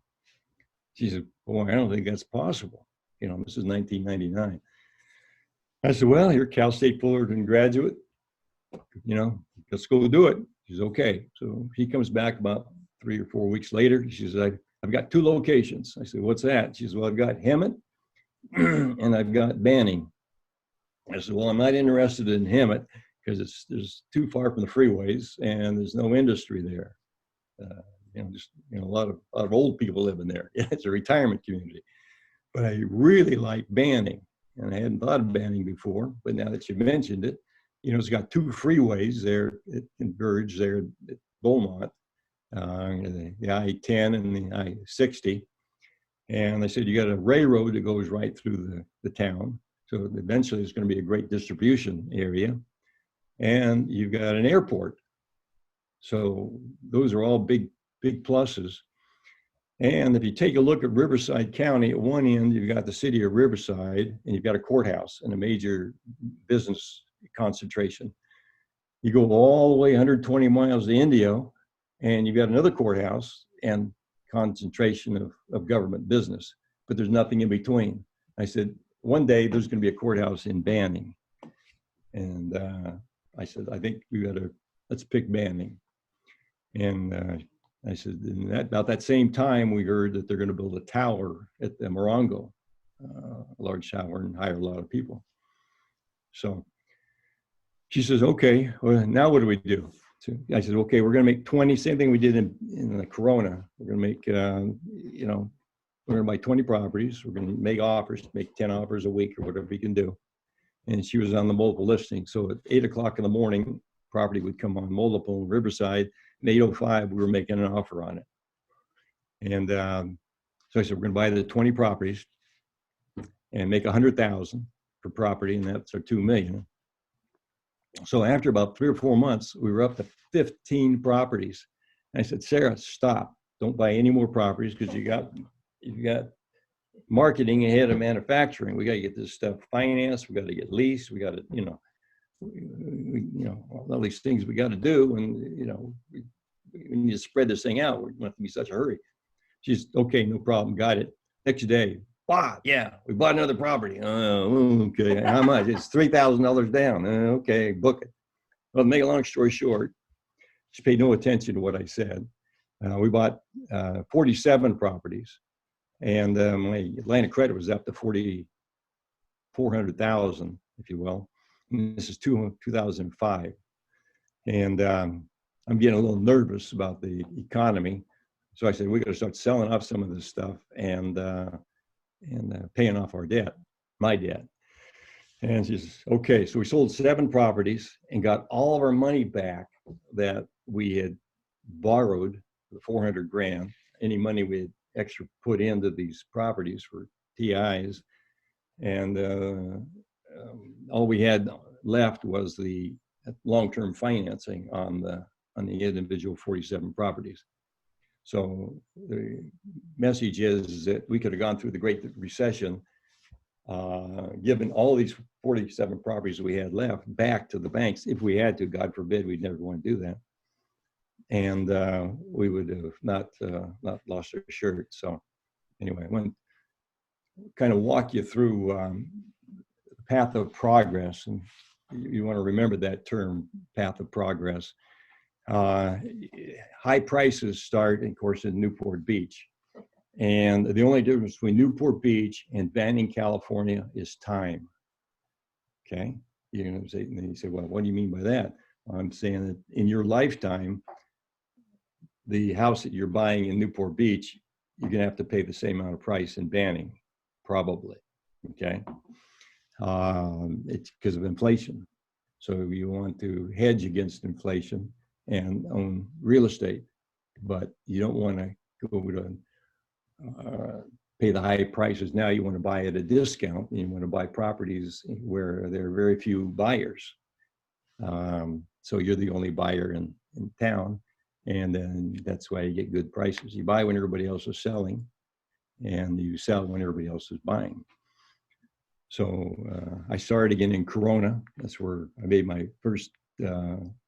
She said, boy, I don't think that's possible. You know, this is 1999. I said, well, you're a Cal State Fullerton graduate. You know, let's go do it. She's okay. So he comes back about 3 or 4 weeks later. She says, I've got 2 locations. I said, what's that? She says, well, I've got Hemet and I've got Banning. I said, well, I'm not interested in Hemet because it's too far from the freeways and there's no industry there. A lot of old people live in there. It's a retirement community. But I really like Banning, and I hadn't thought of Banning before. But now that you mentioned it, it's got 2 freeways there. It converge there at Beaumont, the I-10 and the I-60. And they said you got a railroad that goes right through the town. So eventually it's going to be a great distribution area. And you've got an airport. So those are all big pluses. And if you take a look at Riverside County, at one end, you've got the city of Riverside, and you've got a courthouse and a major business concentration. You go all the way 120 miles to Indio, and you've got another courthouse and concentration of government business, but there's nothing in between. I said, one day there's going to be a courthouse in Banning. And I said, I think let's pick Banning. And I said, about that same time, we heard that they're going to build a tower at the Morongo, a large tower, and hire a lot of people. So she says, okay, well, now what do we do? So I said, okay, we're going to make 20, same thing we did in the Corona. We're going to make, we're going to buy 20 properties. We're going to make offers, make 10 offers a week or whatever we can do. And she was on the multiple listing. So at 8 o'clock in the morning, property would come on multiple in Riverside. And 8:05, we were making an offer on it. And so I said, we're going to buy the 20 properties and make $100,000 per property, and that's our $2 million. So after about 3 or 4 months, we were up to 15 properties. And I said, Sarah, stop! Don't buy any more properties because you got marketing ahead of manufacturing. We got to get this stuff financed. We got to get leased. We got to, all these things we got to do, and we need to spread this thing out. We don't have to be such a hurry. She's okay, no problem, got it. Next day, yeah, we bought another property. Okay, how much? It's $3,000 down. Okay, book it. Well, to make a long story short, she paid no attention to what I said. We bought 47 properties, and my line of credit was up to $400,000, if you will. And this is 2005. And I'm getting a little nervous about the economy. So I said, we got to start selling off some of this stuff and paying off our debt, my debt. And she says, okay. So we sold 7 properties and got all of our money back that we had borrowed, the 400 grand, any money we had extra put into these properties for TIs. And all we had left was the long-term financing on the individual 47 properties. So the message is that we could have gone through the Great Recession, given all these 47 properties we had left back to the banks if we had to. God forbid, we'd never want to do that. and we would have not lost our shirt. So anyway, I want to kind of walk you through the path of progress, and you want to remember that term, path of progress. High prices start, of course, in Newport Beach. And the only difference between Newport Beach and Banning, California is time. Okay? You're going to say, and then you say, well, what do you mean by that? I'm saying that in your lifetime, the house that you're buying in Newport Beach, you're going to have to pay the same amount of price in Banning, probably. Okay? It's because of inflation. So you want to hedge against inflation and own real estate, but you don't want to go to pay the high prices now. You want to buy at a discount, and you want to buy properties where there are very few buyers. So you're the only buyer in town, and then that's why you get good prices. You buy when everybody else is selling, and you sell when everybody else is buying. So I started again in Corona. That's where I made my first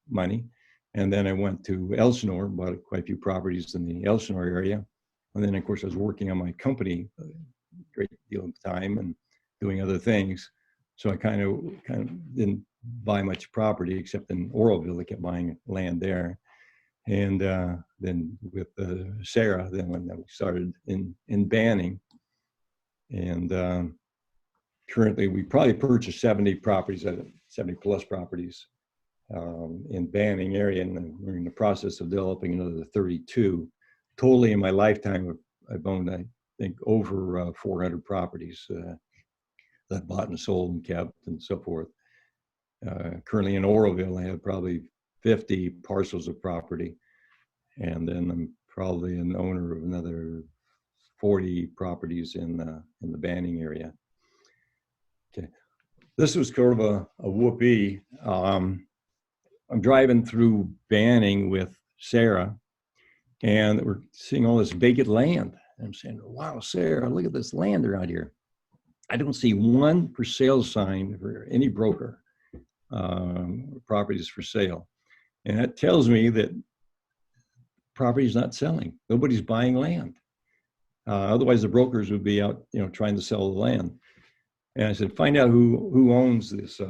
money. And then I went to Elsinore, bought quite a few properties in the Elsinore area. And then, of course, I was working on my company a great deal of time and doing other things. So I kind of didn't buy much property except in Oroville. I kept buying land there. And then with Sarah, then when we started in Banning. And currently, we probably purchased 70 properties, 70 plus properties in Banning area, and we're in the process of developing another 32. Totally in my lifetime, I've owned, I think, over 400 properties that I bought and sold and kept and so forth. Currently in Oroville, I have probably 50 parcels of property, and then I'm probably an owner of another 40 properties in the Banning area. Okay, this was kind of a whoopee. I'm driving through Banning with Sarah, and we're seeing all this vacant land. And I'm saying, wow, Sarah, look at this land around here. I don't see one for sale sign for any broker, properties for sale. And that tells me that property is not selling. Nobody's buying land. Otherwise, the brokers would be out, trying to sell the land. And I said, find out who owns this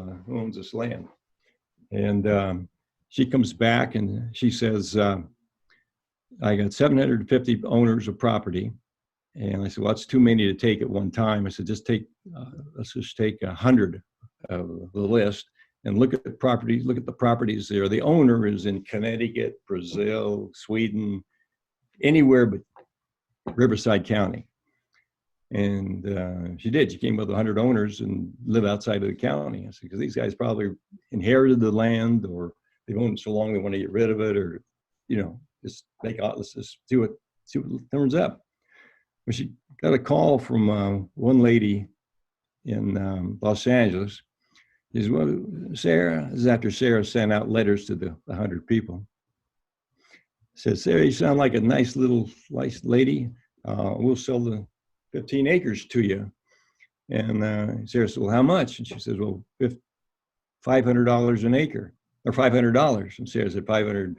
land. And she comes back and she says, I got 750 owners of property. And I said, well, that's too many to take at one time. I said, let's just take 100 of the list and look at the properties there. The owner is in Connecticut, Brazil, Sweden, anywhere but Riverside County. And she did. She came with 100 owners and live outside of the county. I said, because these guys probably inherited the land, or they've owned it so long they want to get rid of it, or just let's just see what turns up. But she got a call from one lady in Los Angeles. She says, well, Sarah, this is after Sarah sent out letters to the 100 people. Says, Sarah, you sound like a nice lady. We'll sell the 15 acres to you. And Sarah said, well, how much? And she says, well, $500 an acre, or $500. And Sarah said, 500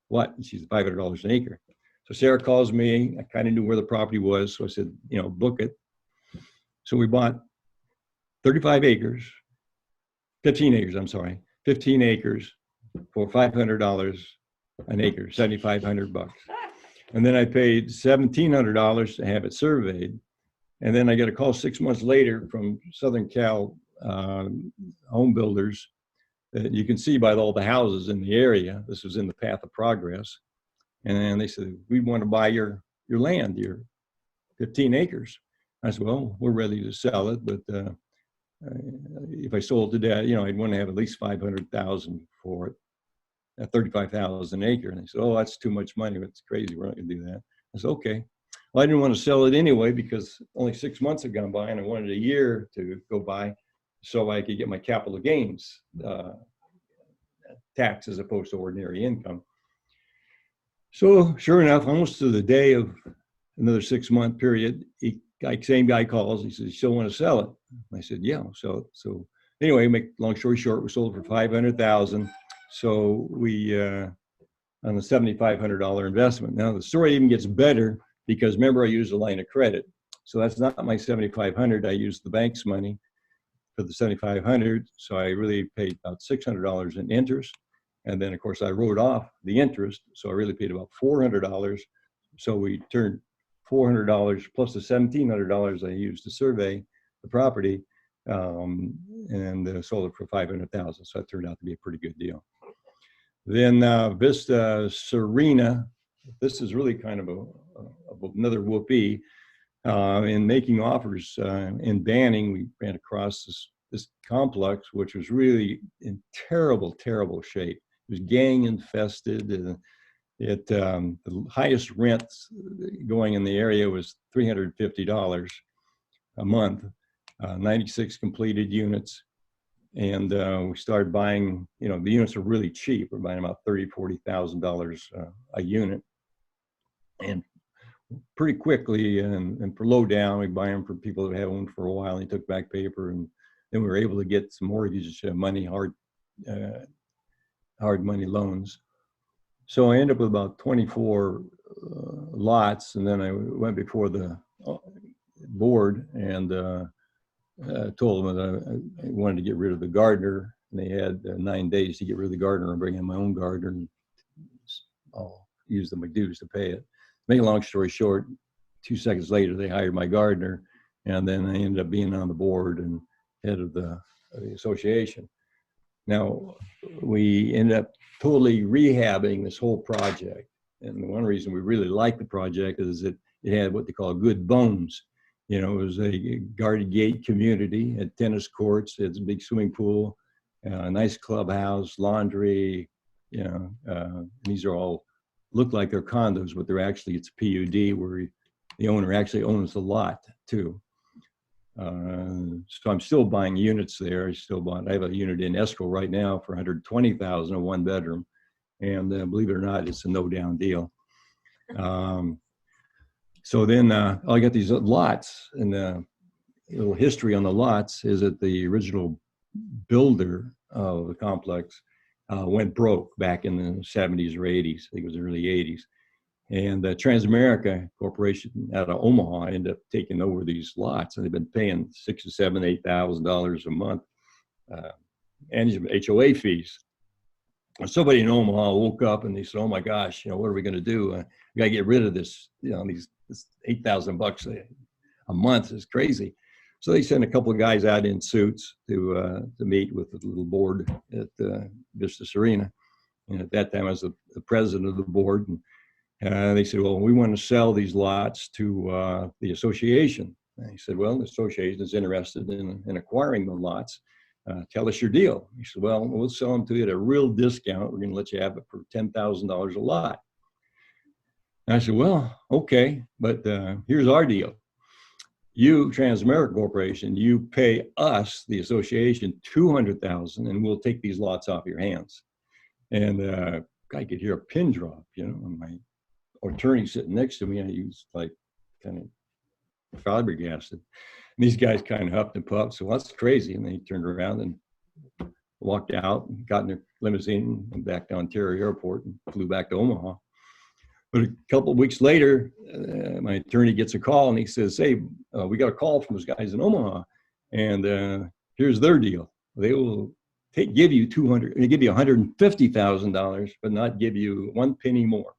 what? And she said, $500 an acre. So Sarah calls me. I kind of knew where the property was. So I said, book it. So we bought 15 acres for $500 an acre, $7,500. And then I paid $1,700 to have it surveyed. And then I got a call 6 months later from Southern Cal home builders that you can see by all the houses in the area. This was in the path of progress. And they said, we want to buy your land, your 15 acres. I said, well, we're ready to sell it, but if I sold it today, I'd want to have at least $500,000 for it, at $35,000 an acre. And they said, oh, that's too much money. That's crazy. We're not going to do that. I said, okay. Well, I didn't want to sell it anyway because only 6 months had gone by, and I wanted a year to go by so I could get my capital gains tax as opposed to ordinary income. So sure enough, almost to the day of another 6 month period, same guy calls. He says, you still want to sell it? I said, yeah, I'll sell it. So anyway, make long story short, we sold it for $500,000. So we on the $7,500 investment. Now the story even gets better because remember I used a line of credit. So that's not my $7,500. I used the bank's money for the $7,500. So I really paid about $600 in interest. And then of course I wrote off the interest. So I really paid about $400. So we turned $400 plus the $1,700 I used to survey the property and sold it for $500,000. So that turned out to be a pretty good deal. Then Vista Serena, this is really kind of another whoopee. In making offers in Banning, we ran across this complex, which was really in terrible, terrible shape. It was gang infested. The highest rents going in the area was $350 a month, 96 completed units. And we started buying, the units are really cheap. We're buying about $30,000, $40,000 a unit. And pretty quickly, and for low down, we buy them for people that have owned for a while. And they took back paper, and then we were able to get some mortgage money, hard money loans. So I ended up with about 24 lots, and then I went before the board and told them that I wanted to get rid of the gardener. And they had 9 days to get rid of the gardener and bring in my own gardener, and I'll use my dues to pay it. Make a long story short, 2 seconds later, they hired my gardener, and then I ended up being on the board and head of the association. Now, we ended up totally rehabbing this whole project. And one reason we really liked the project is that it had what they call good bones. It was a guarded gate community, had tennis courts, it had a big swimming pool, a nice clubhouse, laundry, these are all look like they're condos, but it's PUD where the owner actually owns the lot too. So I'm still buying units there. I have a unit in escrow right now for $120,000, a 1-bedroom, and believe it or not, it's a no down deal. So then I got these lots, and a little history on the lots is that the original builder of the complex went broke back in the 70s or 80s. I think it was the early 80s. And Transamerica Corporation out of Omaha ended up taking over these lots, and they've been paying $6,000 to $7,000, $8,000 a month and HOA fees. And somebody in Omaha woke up and they said, "Oh my gosh, what are we going to do? We got to get rid of this. This $8,000 a month is crazy." So they sent a couple of guys out in suits to meet with the little board at Vista Serena. And at that time, I was the president of the board. And they said, "Well, we want to sell these lots to the association." And he said, "Well, the association is interested in acquiring the lots. Tell us your deal." He said, "Well, we'll sell them to you at a real discount. We're going to let you have it for $10,000 a lot." And I said, "Well, okay, but here's our deal. You, Transamerica Corporation, you pay us, the association, $200,000, and we'll take these lots off your hands." And I could hear a pin drop, and my attorney sitting next to me, and he was like kind of flabbergasted. And these guys kind of huffed and puffed, so that's crazy. And they turned around and walked out, and got in their limousine, and back to Ontario Airport, and flew back to Omaha. But a couple of weeks later, my attorney gets a call, and he says, "Hey, we got a call from those guys in Omaha, and here's their deal. They will give you $150,000, but not give you one penny more."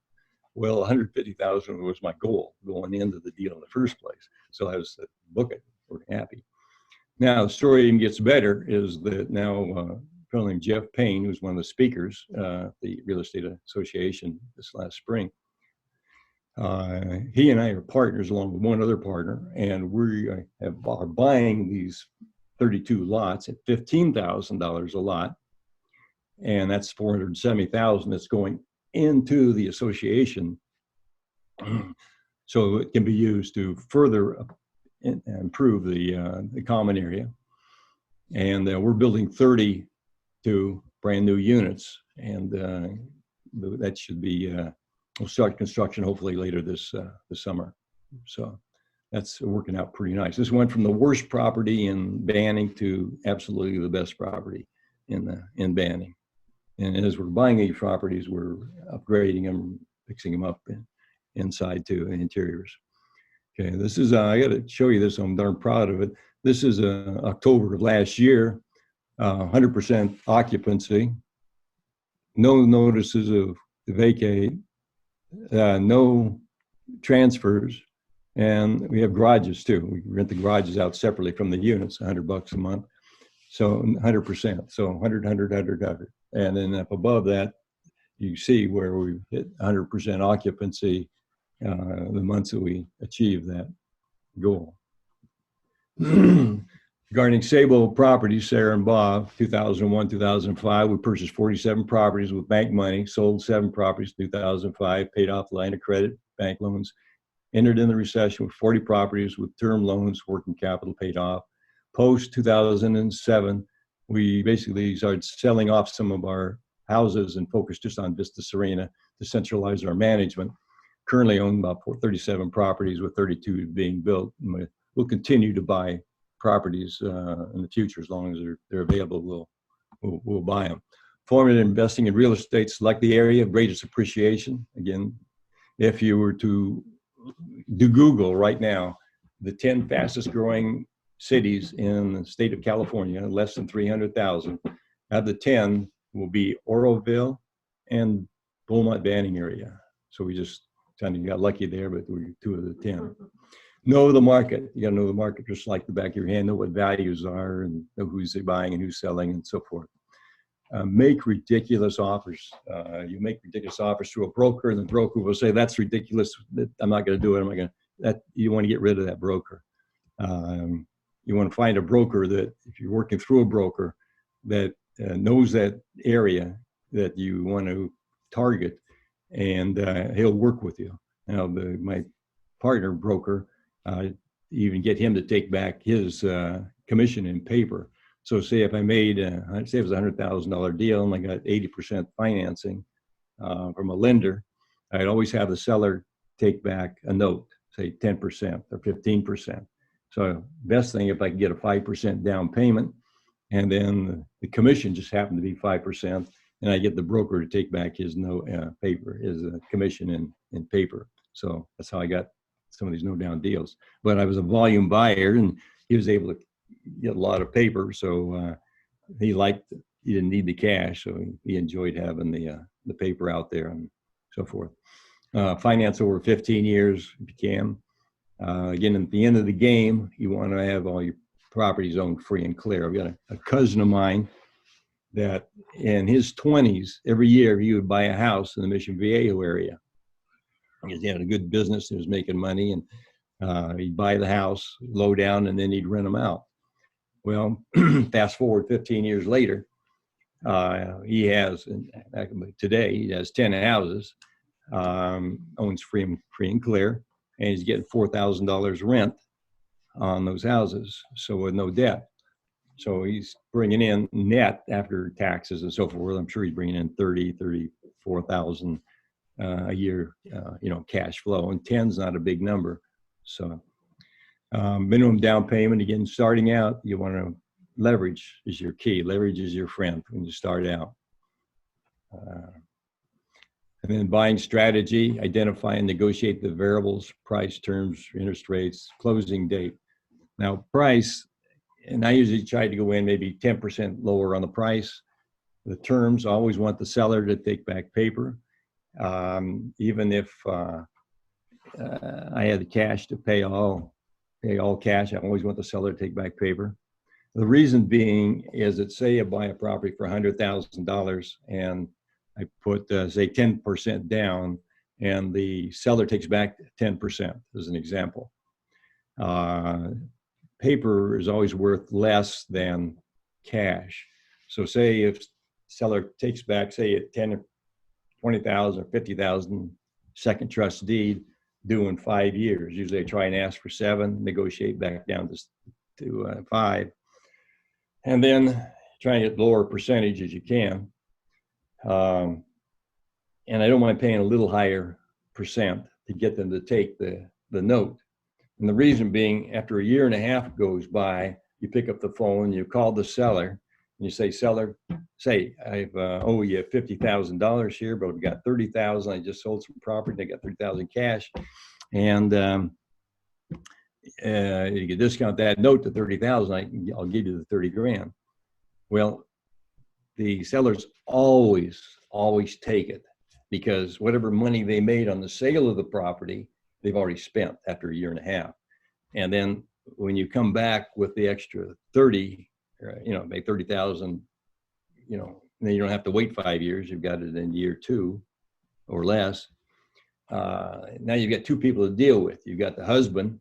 Well, $150,000 was my goal going into the deal in the first place. So I was book it. We're happy. Now the story even gets better. Is that now a fellow named Jeff Payne, who's one of the speakers at the Real Estate Association this last spring. He and I are partners along with one other partner, and we are buying these 32 lots at $15,000 a lot, and that's $470,000 that's going into the association, so it can be used to further improve the common area. And we're building 32 brand new units, and that should be we'll start construction hopefully later this summer. So that's working out pretty nice. This went from the worst property in Banning to absolutely the best property in Banning. And as we're buying these properties, we're upgrading them, fixing them up inside too, and interiors. Okay, this is, I got to show you this. I'm darn proud of it. This is October of last year, 100% occupancy, no notices of vacate, no transfers, and we have garages too. We rent the garages out separately from the units, $100 a month. So 100%, so 100, 100, 100, 100. And then up above that, you see where we hit 100% occupancy the months that we achieve that goal. Regarding Sable Properties, Sarah and Bob, 2001, 2005, we purchased 47 properties with bank money, sold 7 properties in 2005, paid off line of credit, bank loans, entered in the recession with 40 properties with term loans, working capital paid off. Post 2007, we basically started selling off some of our houses and focused just on Vista Serena to centralize our management. Currently own about 37 properties with 32 being built. We'll continue to buy properties in the future as long as they're available. We'll buy them. Formula investing in real estate, select the area of greatest appreciation. Again, if you were to do Google right now, the 10 fastest growing cities in the state of California, less than 300,000, out of the 10 will be Oroville and Beaumont Banning area. So we just kind of got lucky there, but we're 2 of the 10. Know the market. You got to know the market just like the back of your hand, know what values are and know who's buying and who's selling and so forth. Make ridiculous offers. You make ridiculous offers to a broker, and the broker will say, that's ridiculous. I'm not going to do it. I'm not going to. You want to get rid of that broker. You want to find a broker that, if you're working through a broker, that knows that area that you want to target, and he'll work with you. Now, my partner broker, even get him to take back his commission in paper. So say if I made, say it was a $100,000 deal and I got 80% financing from a lender, I'd always have the seller take back a note, say 10% or 15%. So best thing if I could get a 5% down payment, and then the commission just happened to be 5%, and I get the broker to take back his his commission in paper. So that's how I got some of these no down deals. But I was a volume buyer, and he was able to get a lot of paper, so he didn't need the cash, so he enjoyed having the paper out there and so forth. Finance over 15 years if you can. Again, at the end of the game, you want to have all your properties owned free and clear. I've got a cousin of mine that in his 20s, every year he would buy a house in the Mission Viejo area. He had a good business, he was making money, and he'd buy the house, low down, and then he'd rent them out. Well, fast forward 15 years later, he has, today, he has 10 houses, owns free and clear, and he's getting $4,000 rent on those houses, so with no debt. So he's bringing in net after taxes and so forth. I'm sure he's bringing in 34,000 a year, cash flow, and 10's not a big number. So minimum down payment, again, starting out, you want to leverage is your key. Leverage is your friend when you start out. And then buying strategy, identify and negotiate the variables, price, terms, interest rates, closing date. Now price, and I usually try to go in maybe 10% lower on the price. The terms, I always want the seller to take back paper. Even if I had the cash to pay all cash, I always want the seller to take back paper. The reason being is that, say I buy a property for $100,000 and I put, say, 10% down, and the seller takes back 10%, as an example. Paper is always worth less than cash. So say if seller takes back, say, at 10 or 20,000 or 50,000, second trust deed due in 5 years. Usually I try and ask for 7, negotiate back down to 5, and then try and get lower percentage as you can. And I don't mind paying a little higher percent to get them to take the note. And the reason being, after a year and a half goes by, you pick up the phone, you call the seller, you say, seller, say, I've owe you $50,000 here, but I've got 30,000. I just sold some property. I got 30,000 cash, and you can discount that note to 30,000. I'll give you the 30 grand. Well, the sellers always take it, because whatever money they made on the sale of the property, they've already spent after a year and a half. And then when you come back with the extra 30, make 30,000, then you don't have to wait 5 years. You've got it in year 2 or less. Now you've got 2 people to deal with. You've got the husband,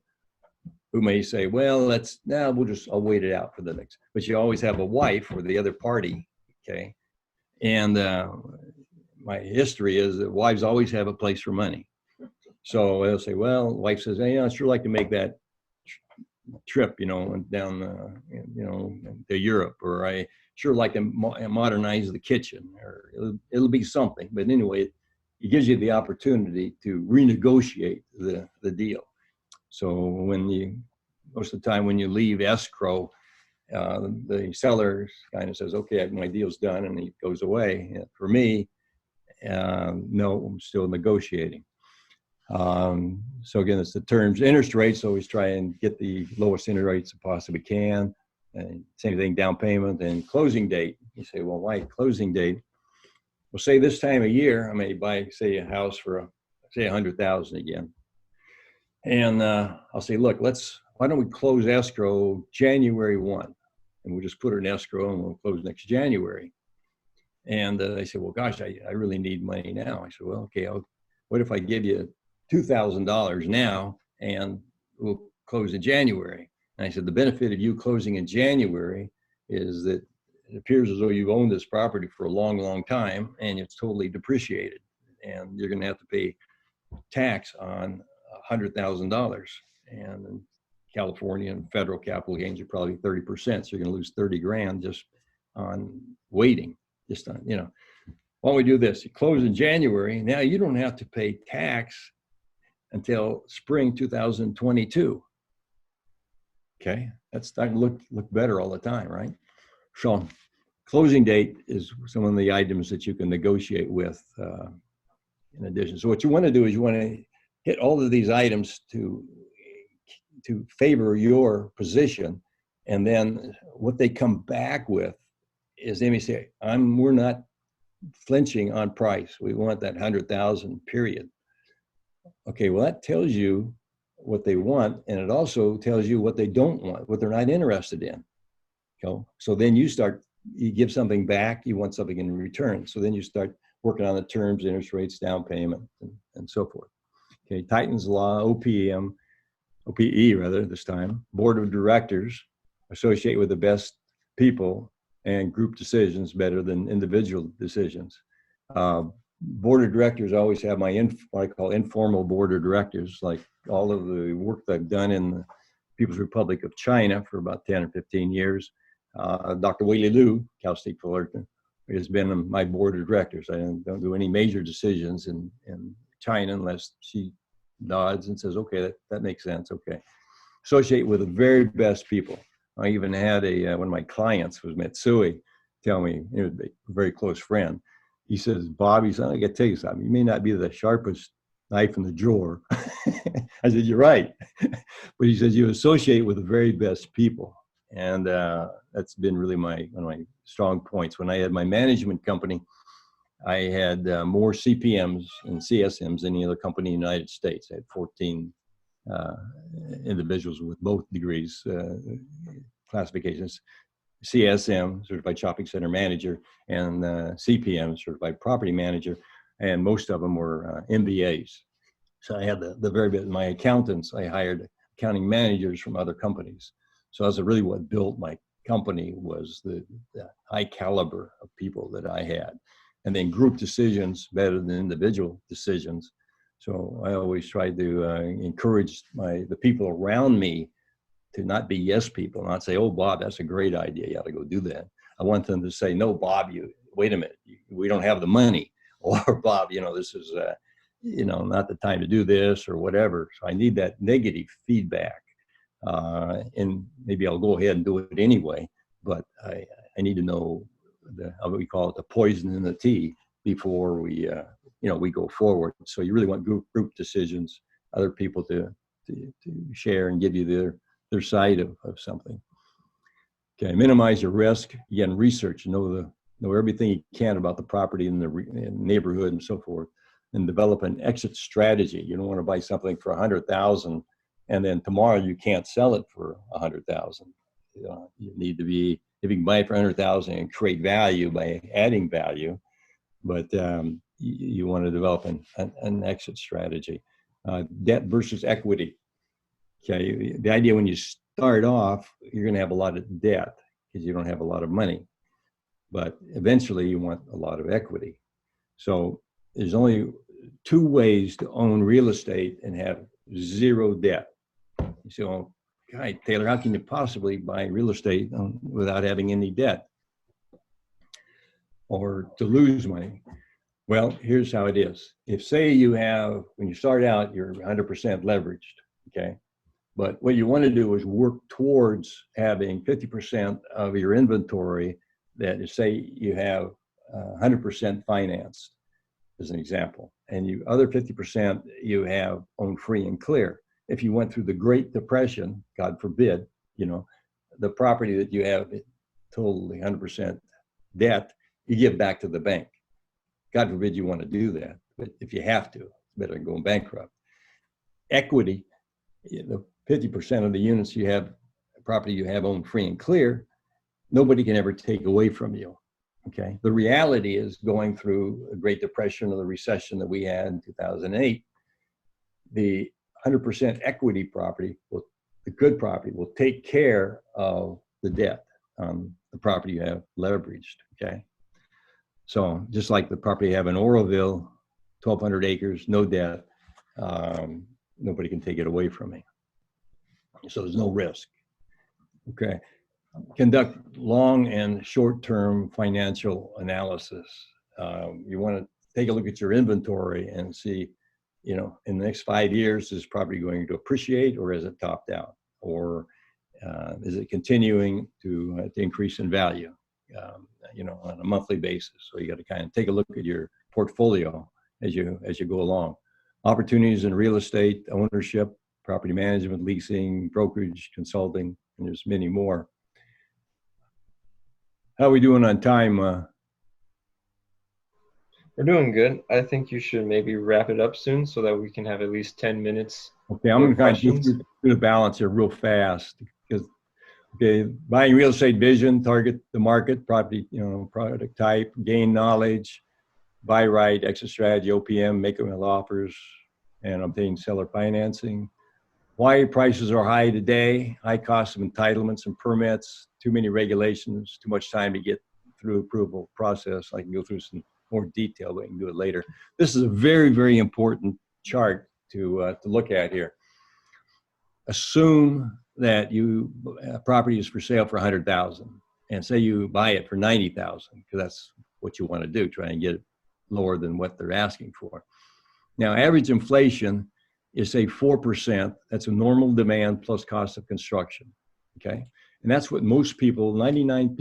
who may say, well, I'll wait it out for the next, but you always have a wife or the other party. Okay. And my history is that wives always have a place for money. So they'll say, well, wife says, hey, I'd sure like to make that trip, down, to Europe, or I sure like to modernize the kitchen, or it'll be something. But anyway, it gives you the opportunity to renegotiate the deal. So most of the time when you leave escrow, the seller kind of says, okay, my deal's done, and he goes away. And for me, no, I'm still negotiating. So again, it's the terms, interest rates, always try and get the lowest interest rates I possibly can. And same thing, down payment and closing date. You say, well, why closing date? Well, say this time of year, I may buy, say, a house for, say, 100,000 again. And I'll say, look, why don't we close escrow January 1? And we'll just put it in escrow and we'll close next January. And they say, well, gosh, I really need money now. I said, well, okay, what if I give you $2,000 now and we'll close in January? And I said, the benefit of you closing in January is that it appears as though you've owned this property for a long, long time, and it's totally depreciated. And you're going to have to pay tax on $100,000. And in California and federal capital gains are probably 30%. So you're going to lose 30 grand just on waiting, just on, why don't we do this? You close in January. Now you don't have to pay tax until spring 2022. Okay, that's starting to look better all the time, right? So closing date is some of the items that you can negotiate with in addition. So what you want to do is you want to hit all of these items to favor your position, and then what they come back with is they may say, we're not flinching on price. We want that 100,000 period. Okay, well, that tells you what they want, and it also tells you what they don't want, what they're not interested in. So then you give something back, you want something in return. So then you start working on the terms, interest rates, down payment, and so forth. Okay, Titan's Law, OPE rather this time, board of directors associate with the best people, and group decisions better than individual decisions. Board of directors always have what I call informal board of directors, like all of the work that I've done in the People's Republic of China for about 10 or 15 years. Dr. Weili Liu, Cal State Fullerton, has been on my board of directors. I don't do any major decisions in China unless she nods and says, okay, that makes sense, okay. Associate with the very best people. I even had one of my clients was Mitsui tell me, a very close friend. He says, Bob, I got to tell you something. You may not be the sharpest knife in the drawer. I said, you're right. But he says, you associate with the very best people. And that's been really one of my strong points. When I had my management company, I had more CPMs and CSMs than any other company in the United States. I had 14 individuals with both degrees, classifications, CSM, Certified Shopping Center Manager, and CPM, Certified Property Manager, and most of them were MBAs. So I had the very best. My accountants, I hired accounting managers from other companies. So that's really what built my company, was the high caliber of people that I had. And then group decisions better than individual decisions. So I always tried to encourage the people around me to not be yes people, not say, oh, Bob, that's a great idea, you ought to go do that. I want them to say, no, Bob, wait a minute, we don't have the money. Or Bob, this is, not the time to do this or whatever. So I need that negative feedback. And maybe I'll go ahead and do it anyway, but I I need to know how we call it, the poison in the tea before we, we go forward. So you really want group decisions, other people to share and give you their side of something. Okay, minimize your risk. Again, research, know everything you can about the property in the neighborhood and so forth, and develop an exit strategy. You don't want to buy something for $100,000 and then tomorrow you can't sell it for $100,000. You need to be, if you can buy it for $100,000 and create value by adding value, but you want to develop an exit strategy. Debt versus equity. Okay, the idea when you start off, you're going to have a lot of debt because you don't have a lot of money, but eventually you want a lot of equity. So there's only two ways to own real estate and have zero debt. You say, "Oh, God, Taylor, how can you possibly buy real estate without having any debt or to lose money?" Well, here's how it is. If say you have, when you start out, you're 100% leveraged, okay? But what you want to do is work towards having 50% of your inventory that is, say you have 100% financed, as an example, and you other 50% you have owned free and clear. If you went through the Great Depression, God forbid, the property that you have totally 100% debt, you give back to the bank. God forbid you want to do that, but if you have to, it's better than going bankrupt. Equity, the 50% of the units you have, property you have owned free and clear, nobody can ever take away from you. Okay. The reality is going through a Great Depression or the recession that we had in 2008, the 100% equity property, the good property, will take care of the debt on the property you have leveraged. Okay. So just like the property you have in Oroville, 1,200 acres, no debt, nobody can take it away from me. So there's no risk. Okay. Conduct long and short-term financial analysis. You want to take a look at your inventory and see, in the next 5 years, is property going to appreciate, or is it topped out, or is it continuing to increase in value, on a monthly basis? So you got to kind of take a look at your portfolio as you go along. Opportunities in real estate, ownership, property management, leasing, brokerage, consulting, and there's many more. How are we doing on time?
We're doing good. I think you should maybe wrap it up soon so that we can have at least 10 minutes.
Okay, I'm going to kind of go through the balance here real fast because, buying real estate vision, target the market, property, product type, gain knowledge, buy right, exit strategy, OPM, make them offers, and obtain seller financing. Why prices are high today, high cost of entitlements and permits, too many regulations, too much time to get through approval process. I can go through some more detail, but we can do it later. This is a very, very important chart to look at here. Assume that property is for sale for $100,000, and say you buy it for $90,000, because that's what you want to do, try and get it lower than what they're asking for. Now, average inflation is, say, 4%. That's a normal demand plus cost of construction, okay? And that's what most people, 99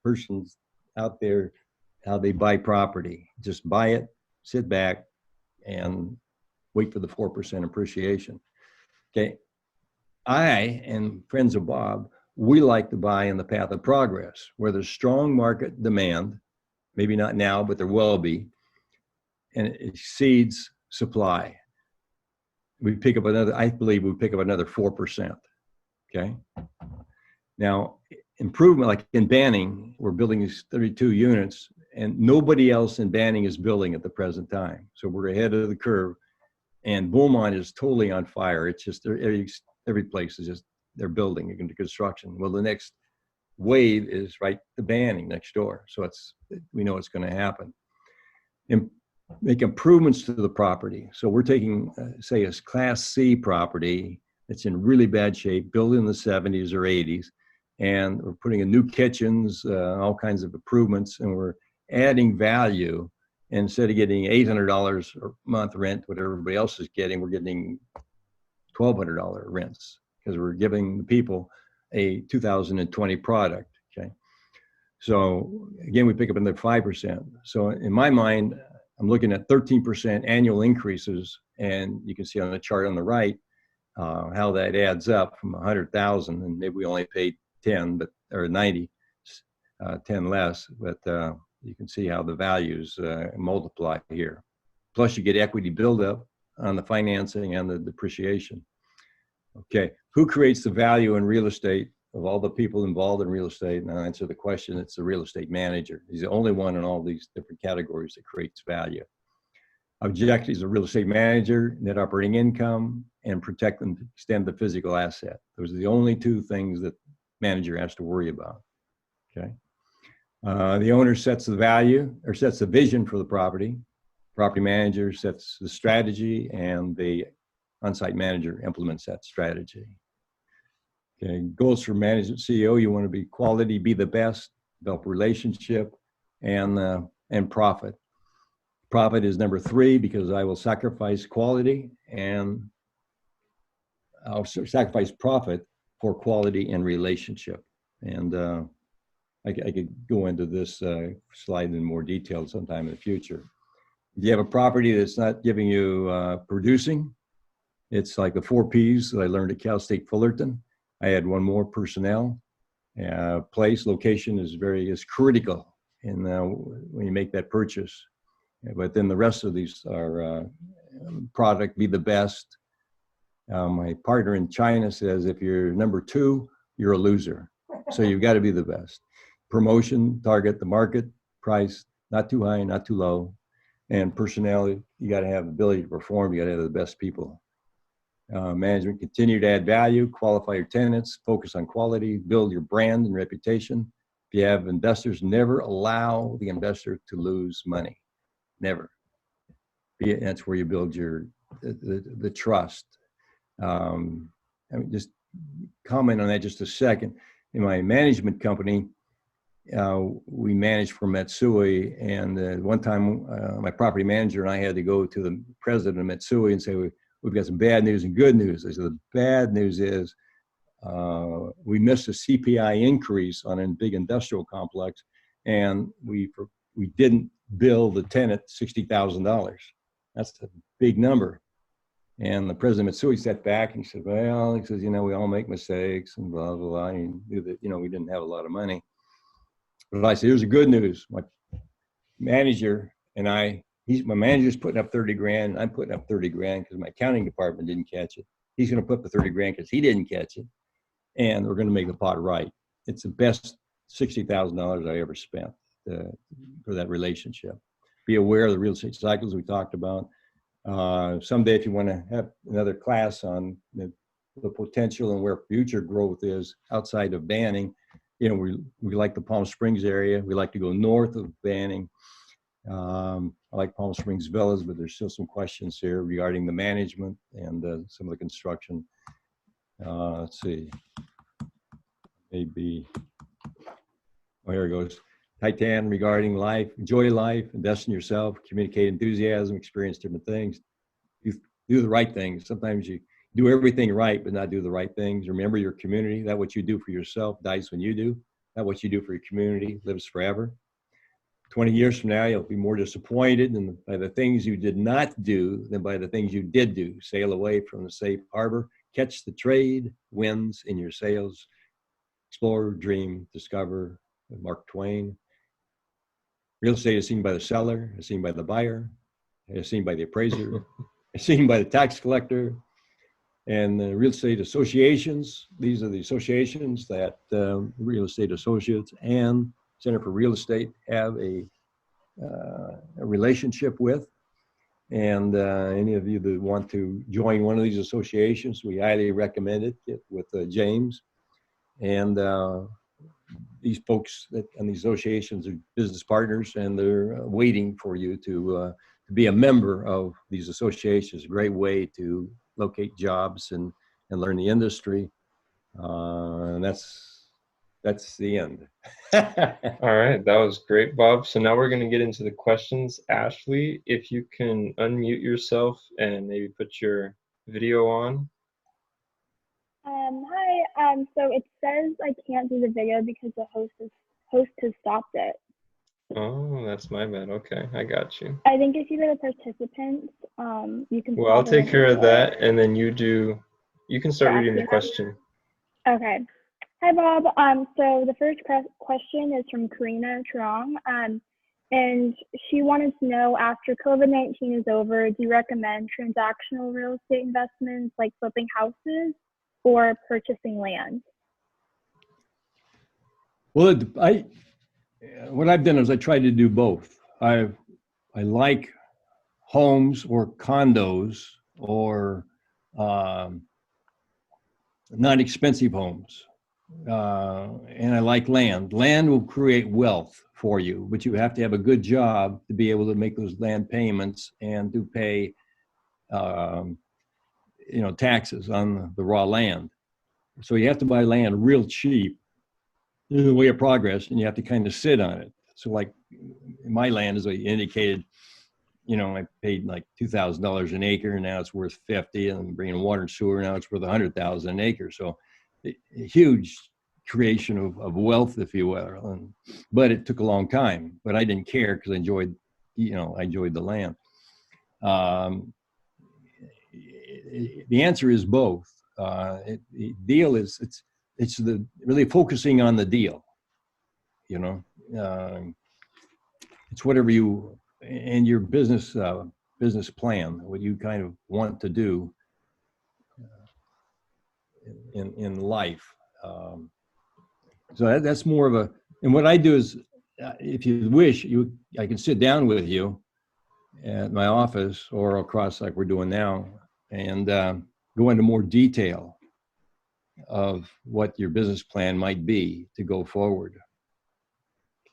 persons out there, how they buy property. Just buy it, sit back, and wait for the 4% appreciation, okay? I and friends of Bob, we like to buy in the path of progress, where there's strong market demand, maybe not now, but there will be, and it exceeds supply. We pick up I believe we pick up another 4%, okay? Now, improvement, like in Banning, we're building these 32 units, and nobody else in Banning is building at the present time. So we're ahead of the curve, and Beaumont is totally on fire. It's just, every place is just, they're building into construction. Well, the next wave is right to Banning next door. So we know it's going to happen. Make improvements to the property. So we're taking, say, a Class C property that's in really bad shape, built in the 70s or 80s, and we're putting in new kitchens, all kinds of improvements, and we're adding value. And instead of getting $800 a month rent, what everybody else is getting, we're getting $1,200 rents, because we're giving the people a 2020 product, okay? So again, we pick up another 5%. So in my mind, I'm looking at 13% annual increases, and you can see on the chart on the right how that adds up from 100,000, and maybe we only paid 10, but or 90, 10 less, but you can see how the values multiply here. Plus, you get equity buildup on the financing and the depreciation. Okay, who creates the value in real estate? Of all the people involved in real estate, and I'll answer the question, it's the real estate manager. He's the only one in all these different categories that creates value. Objectives of real estate manager, net operating income, and protect and extend the physical asset. Those are the only two things that manager has to worry about. Okay. The owner sets the value or sets the vision for the property. Property manager sets the strategy, and the on-site manager implements that strategy. Okay, goals for management CEO, you want to be quality, be the best, develop relationship, and profit. Profit is number 3 because I will sacrifice quality, and I'll sacrifice profit for quality and relationship. And I could go into this slide in more detail sometime in the future. If you have a property that's not giving you producing, it's like the 4 Ps that I learned at Cal State Fullerton. I had one more: personnel, place, location is critical in when you make that purchase. But then the rest of these are product, be the best. My partner in China says if you're number 2, you're a loser. So you've got to be the best. Promotion, target the market, price, not too high, not too low. And personnel, you got to have the ability to perform. You got to have the best people. Management, continue to add value, qualify your tenants, focus on quality, build your brand and reputation. If you have investors, never allow the investor to lose money. Never. That's where you build the trust. I mean, just comment on that just a second. In my management company, we managed for Metsui, and one time my property manager and I had to go to the president of Metsui and say, we've got some bad news and good news. I said, the bad news is we missed a CPI increase on a big industrial complex, and we didn't bill the tenant $60,000. That's a big number. And the president of Mitsui sat back and he said, well, he says, we all make mistakes and blah, blah, blah. And he knew that, we didn't have a lot of money. But I said, here's the good news. My manager and my manager's putting up 30 grand. I'm putting up 30 grand because my accounting department didn't catch it. He's going to put the 30 grand because he didn't catch it. And we're going to make the pot right. It's the best $60,000 I ever spent for that relationship. Be aware of the real estate cycles we talked about. Someday, if you want to have another class on the potential and where future growth is outside of Banning, we like the Palm Springs area. We like to go north of Banning. I like Palm Springs Villas, but there's still some questions here regarding the management and some of the construction. Let's see. Maybe, here it goes. Titan regarding life, enjoy life, invest in yourself, communicate enthusiasm, experience different things. You do the right things. Sometimes you do everything right, but not do the right things. Remember your community. That what you do for yourself dies when you do. That what you do for your community lives forever. 20 years from now, you'll be more disappointed by the things you did not do than by the things you did do. Sail away from the safe harbor, catch the trade, winds in your sails, explore, dream, discover, Mark Twain. Real estate is seen by the seller, is seen by the buyer, is seen by the appraiser, is seen by the tax collector. And the real estate associations, these are the associations that Real Estate Associates and Center for Real Estate have a relationship with. And any of you that want to join one of these associations, we highly recommend it. Get with James. And these folks and these associations are business partners, and they're waiting for you to be a member of these associations. A great way to locate jobs and learn the industry. And that's the end.
All right, that was great, Bob. So now we're going to get into the questions. Ashley, if you can unmute yourself and maybe put your video on.
Hi, so it says I can't do the video because the host is host has stopped it.
Oh, that's my bad. Okay, I got you.
I think if you go to participants, you can
Well, I'll
slide a
take
link
care of
to
that,
it.
and then you can start reading the
Asking.
question.
Okay. Hi, Bob. So the first question is from Karina Trong. And she wanted to know, after COVID-19 is over, do you recommend transactional real estate investments like flipping houses or purchasing land?
Well, what I've done is I tried to do both. I like homes or condos or non-expensive homes. And I like land. Land will create wealth for you, but you have to have a good job to be able to make those land payments and to pay, taxes on the raw land. So you have to buy land real cheap. This is a way of progress, and you have to kind of sit on it. So, like my land, as I indicated, I paid like $2,000 an acre, and now it's worth 50. And I'm bringing water and sewer, now it's worth 100,000 an acre. So, a huge creation of wealth, if you will. But it took a long time. But I didn't care because I enjoyed the land. The answer is both. The deal is it's really focusing on the deal. It's whatever you in your business plan, what you kind of want to do in life. So that's more of a. And what I do is, if you wish, I can sit down with you at my office or across like we're doing now, and go into more detail of what your business plan might be to go forward.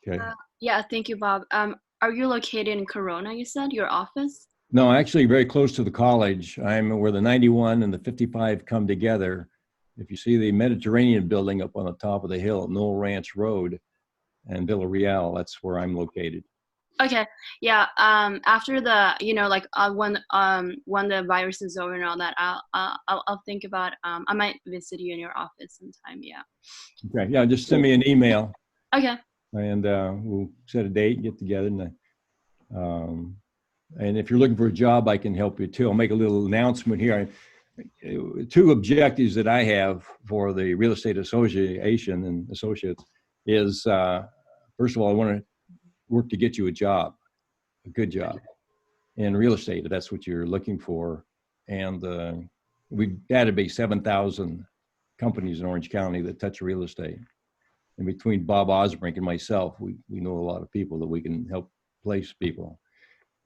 Okay.
Yeah, thank you, Bob. Are you located in Corona, you said, your office?
No, actually very close to the college. I'm where the 91 and the 55 come together. If you see the Mediterranean building up on the top of the hill at Knoll Ranch Road and Villa Real, that's where I'm located.
Okay, yeah. After the, when the virus is over and all that, I'll think about. I might visit you in your office sometime. Yeah.
Okay. Yeah, just send me an email.
Okay.
And we'll set a date and get together. And if you're looking for a job, I can help you too. I'll make a little announcement here. Two objectives that I have for the Real Estate Association and Associates is, first of all, I want to work to get you a job, a good job in real estate, if that's what you're looking for. And we've database 7,000 companies in Orange County that touch real estate. And between Bob Osbrink and myself, we know a lot of people that we can help place people.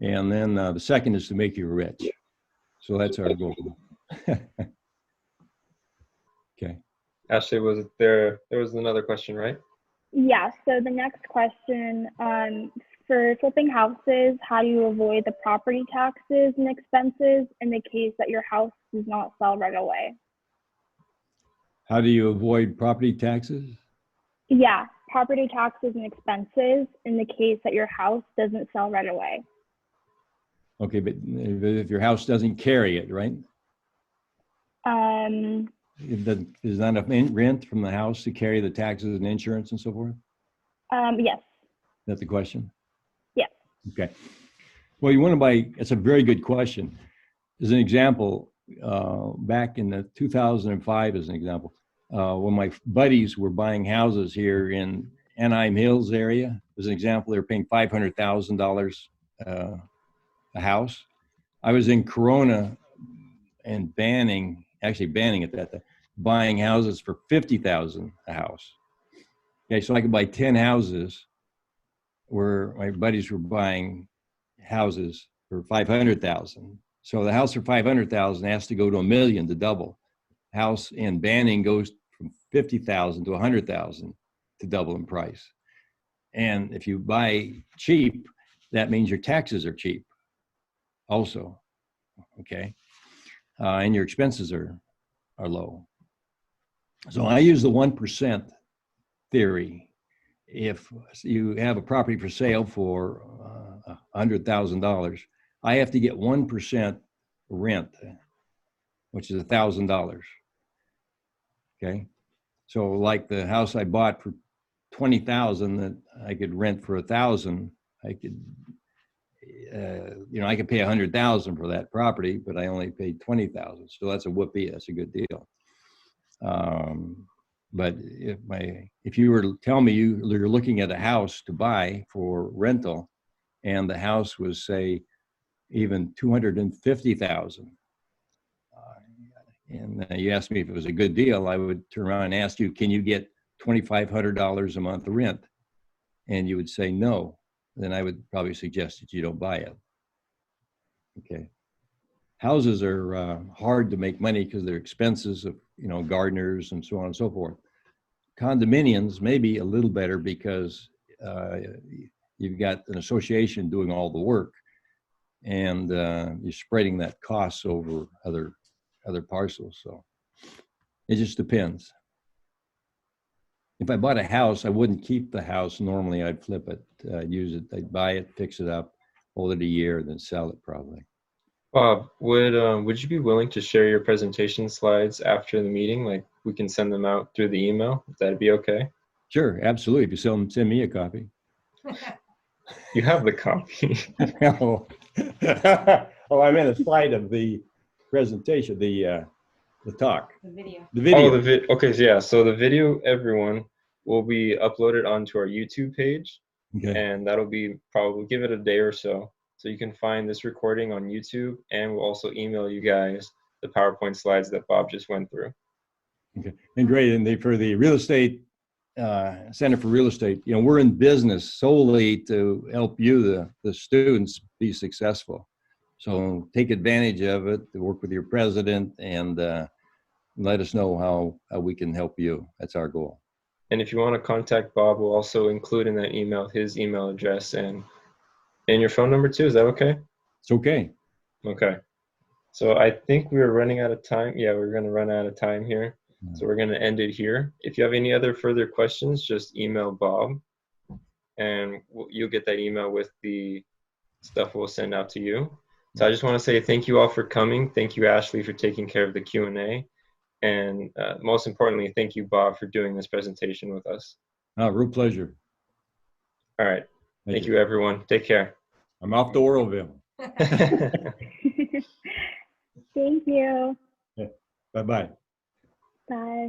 And then the second is to make you rich. So that's our goal. Okay.
Ashley, there was another question, right?
Yeah, so the next question, for flipping houses, how do you avoid the property taxes and expenses in the case that your house does not sell right away?
How do you avoid property taxes?
Yeah, property taxes and expenses in the case that your house doesn't sell right away.
Okay, but if your house doesn't carry it, right? There's not enough rent from the house to carry the taxes and insurance and so forth?
Yes.
Is that the question?
Yes.
Okay. Well, you want to buy, that's a very good question. As an example, back in the 2005, as an example, when my buddies were buying houses here in Anaheim Hills area, as an example, they were paying $500,000 a house. I was in Corona and banning at that time, buying houses for $50,000 a house. Okay, so I could buy 10 houses where my buddies were buying houses for $500,000. So the house for $500,000 has to go to $1 million to double. House in Banning goes from $50,000 to $100,000 to double in price. And if you buy cheap, that means your taxes are cheap also, okay? And your expenses are low. So I use the 1% theory. If you have a property for sale for $100,000, I have to get 1% rent, which is $1,000. Okay, so like the house I bought for 20,000 that I could rent for 1,000, I could, I could pay 100,000 for that property, but I only paid 20,000. So that's a whoopee. That's a good deal. But if you were to tell me you're looking at a house to buy for rental, and the house was, say, even 250,000, and you asked me if it was a good deal, I would turn around and ask you, can you get $2,500 a month rent? And you would say no. Then I would probably suggest that you don't buy it. Okay. Houses are hard to make money because they're expenses of, gardeners and so on and so forth. Condominiums may be a little better because you've got an association doing all the work, and you're spreading that cost over other parcels. So it just depends. If I bought a house, I wouldn't keep the house. Normally, I'd flip it, use it. I'd buy it, fix it up, hold it a year, then sell it probably.
Bob, would you be willing to share your presentation slides after the meeting? Like, we can send them out through the email. That'd be okay?
Sure, absolutely. If you send me a copy.
You have the copy.
Oh, I meant a slide of the presentation, the talk.
The video.
The video.
Oh, okay, so yeah. So the video, everyone, will be uploaded onto our YouTube page,
Okay.
and that'll be probably, give it a day or so. So you can find this recording on YouTube, and we'll also email you guys the PowerPoint slides that Bob just went through.
Okay, and great. And for the real estate Center for Real Estate, we're in business solely to help you, the students, be successful. So take advantage of it, to work with your president, and let us know how we can help you. That's our goal.
And if you want to contact Bob, we'll also include in that email his email address and your phone number too. Is that okay?
It's okay.
Okay. So I think we're running out of time. Yeah, we're going to run out of time here. So we're going to end it here. If you have any other further questions, just email Bob, and you'll get that email with the stuff we'll send out to you. So I just want to say thank you all for coming. Thank you, Ashley, for taking care of the Q&A. And most importantly, thank you, Bob, for doing this presentation with us.
Real pleasure.
All right. Thank you, everyone. Take care.
I'm off to Oroville.
Thank you.
Bye-bye.
Bye.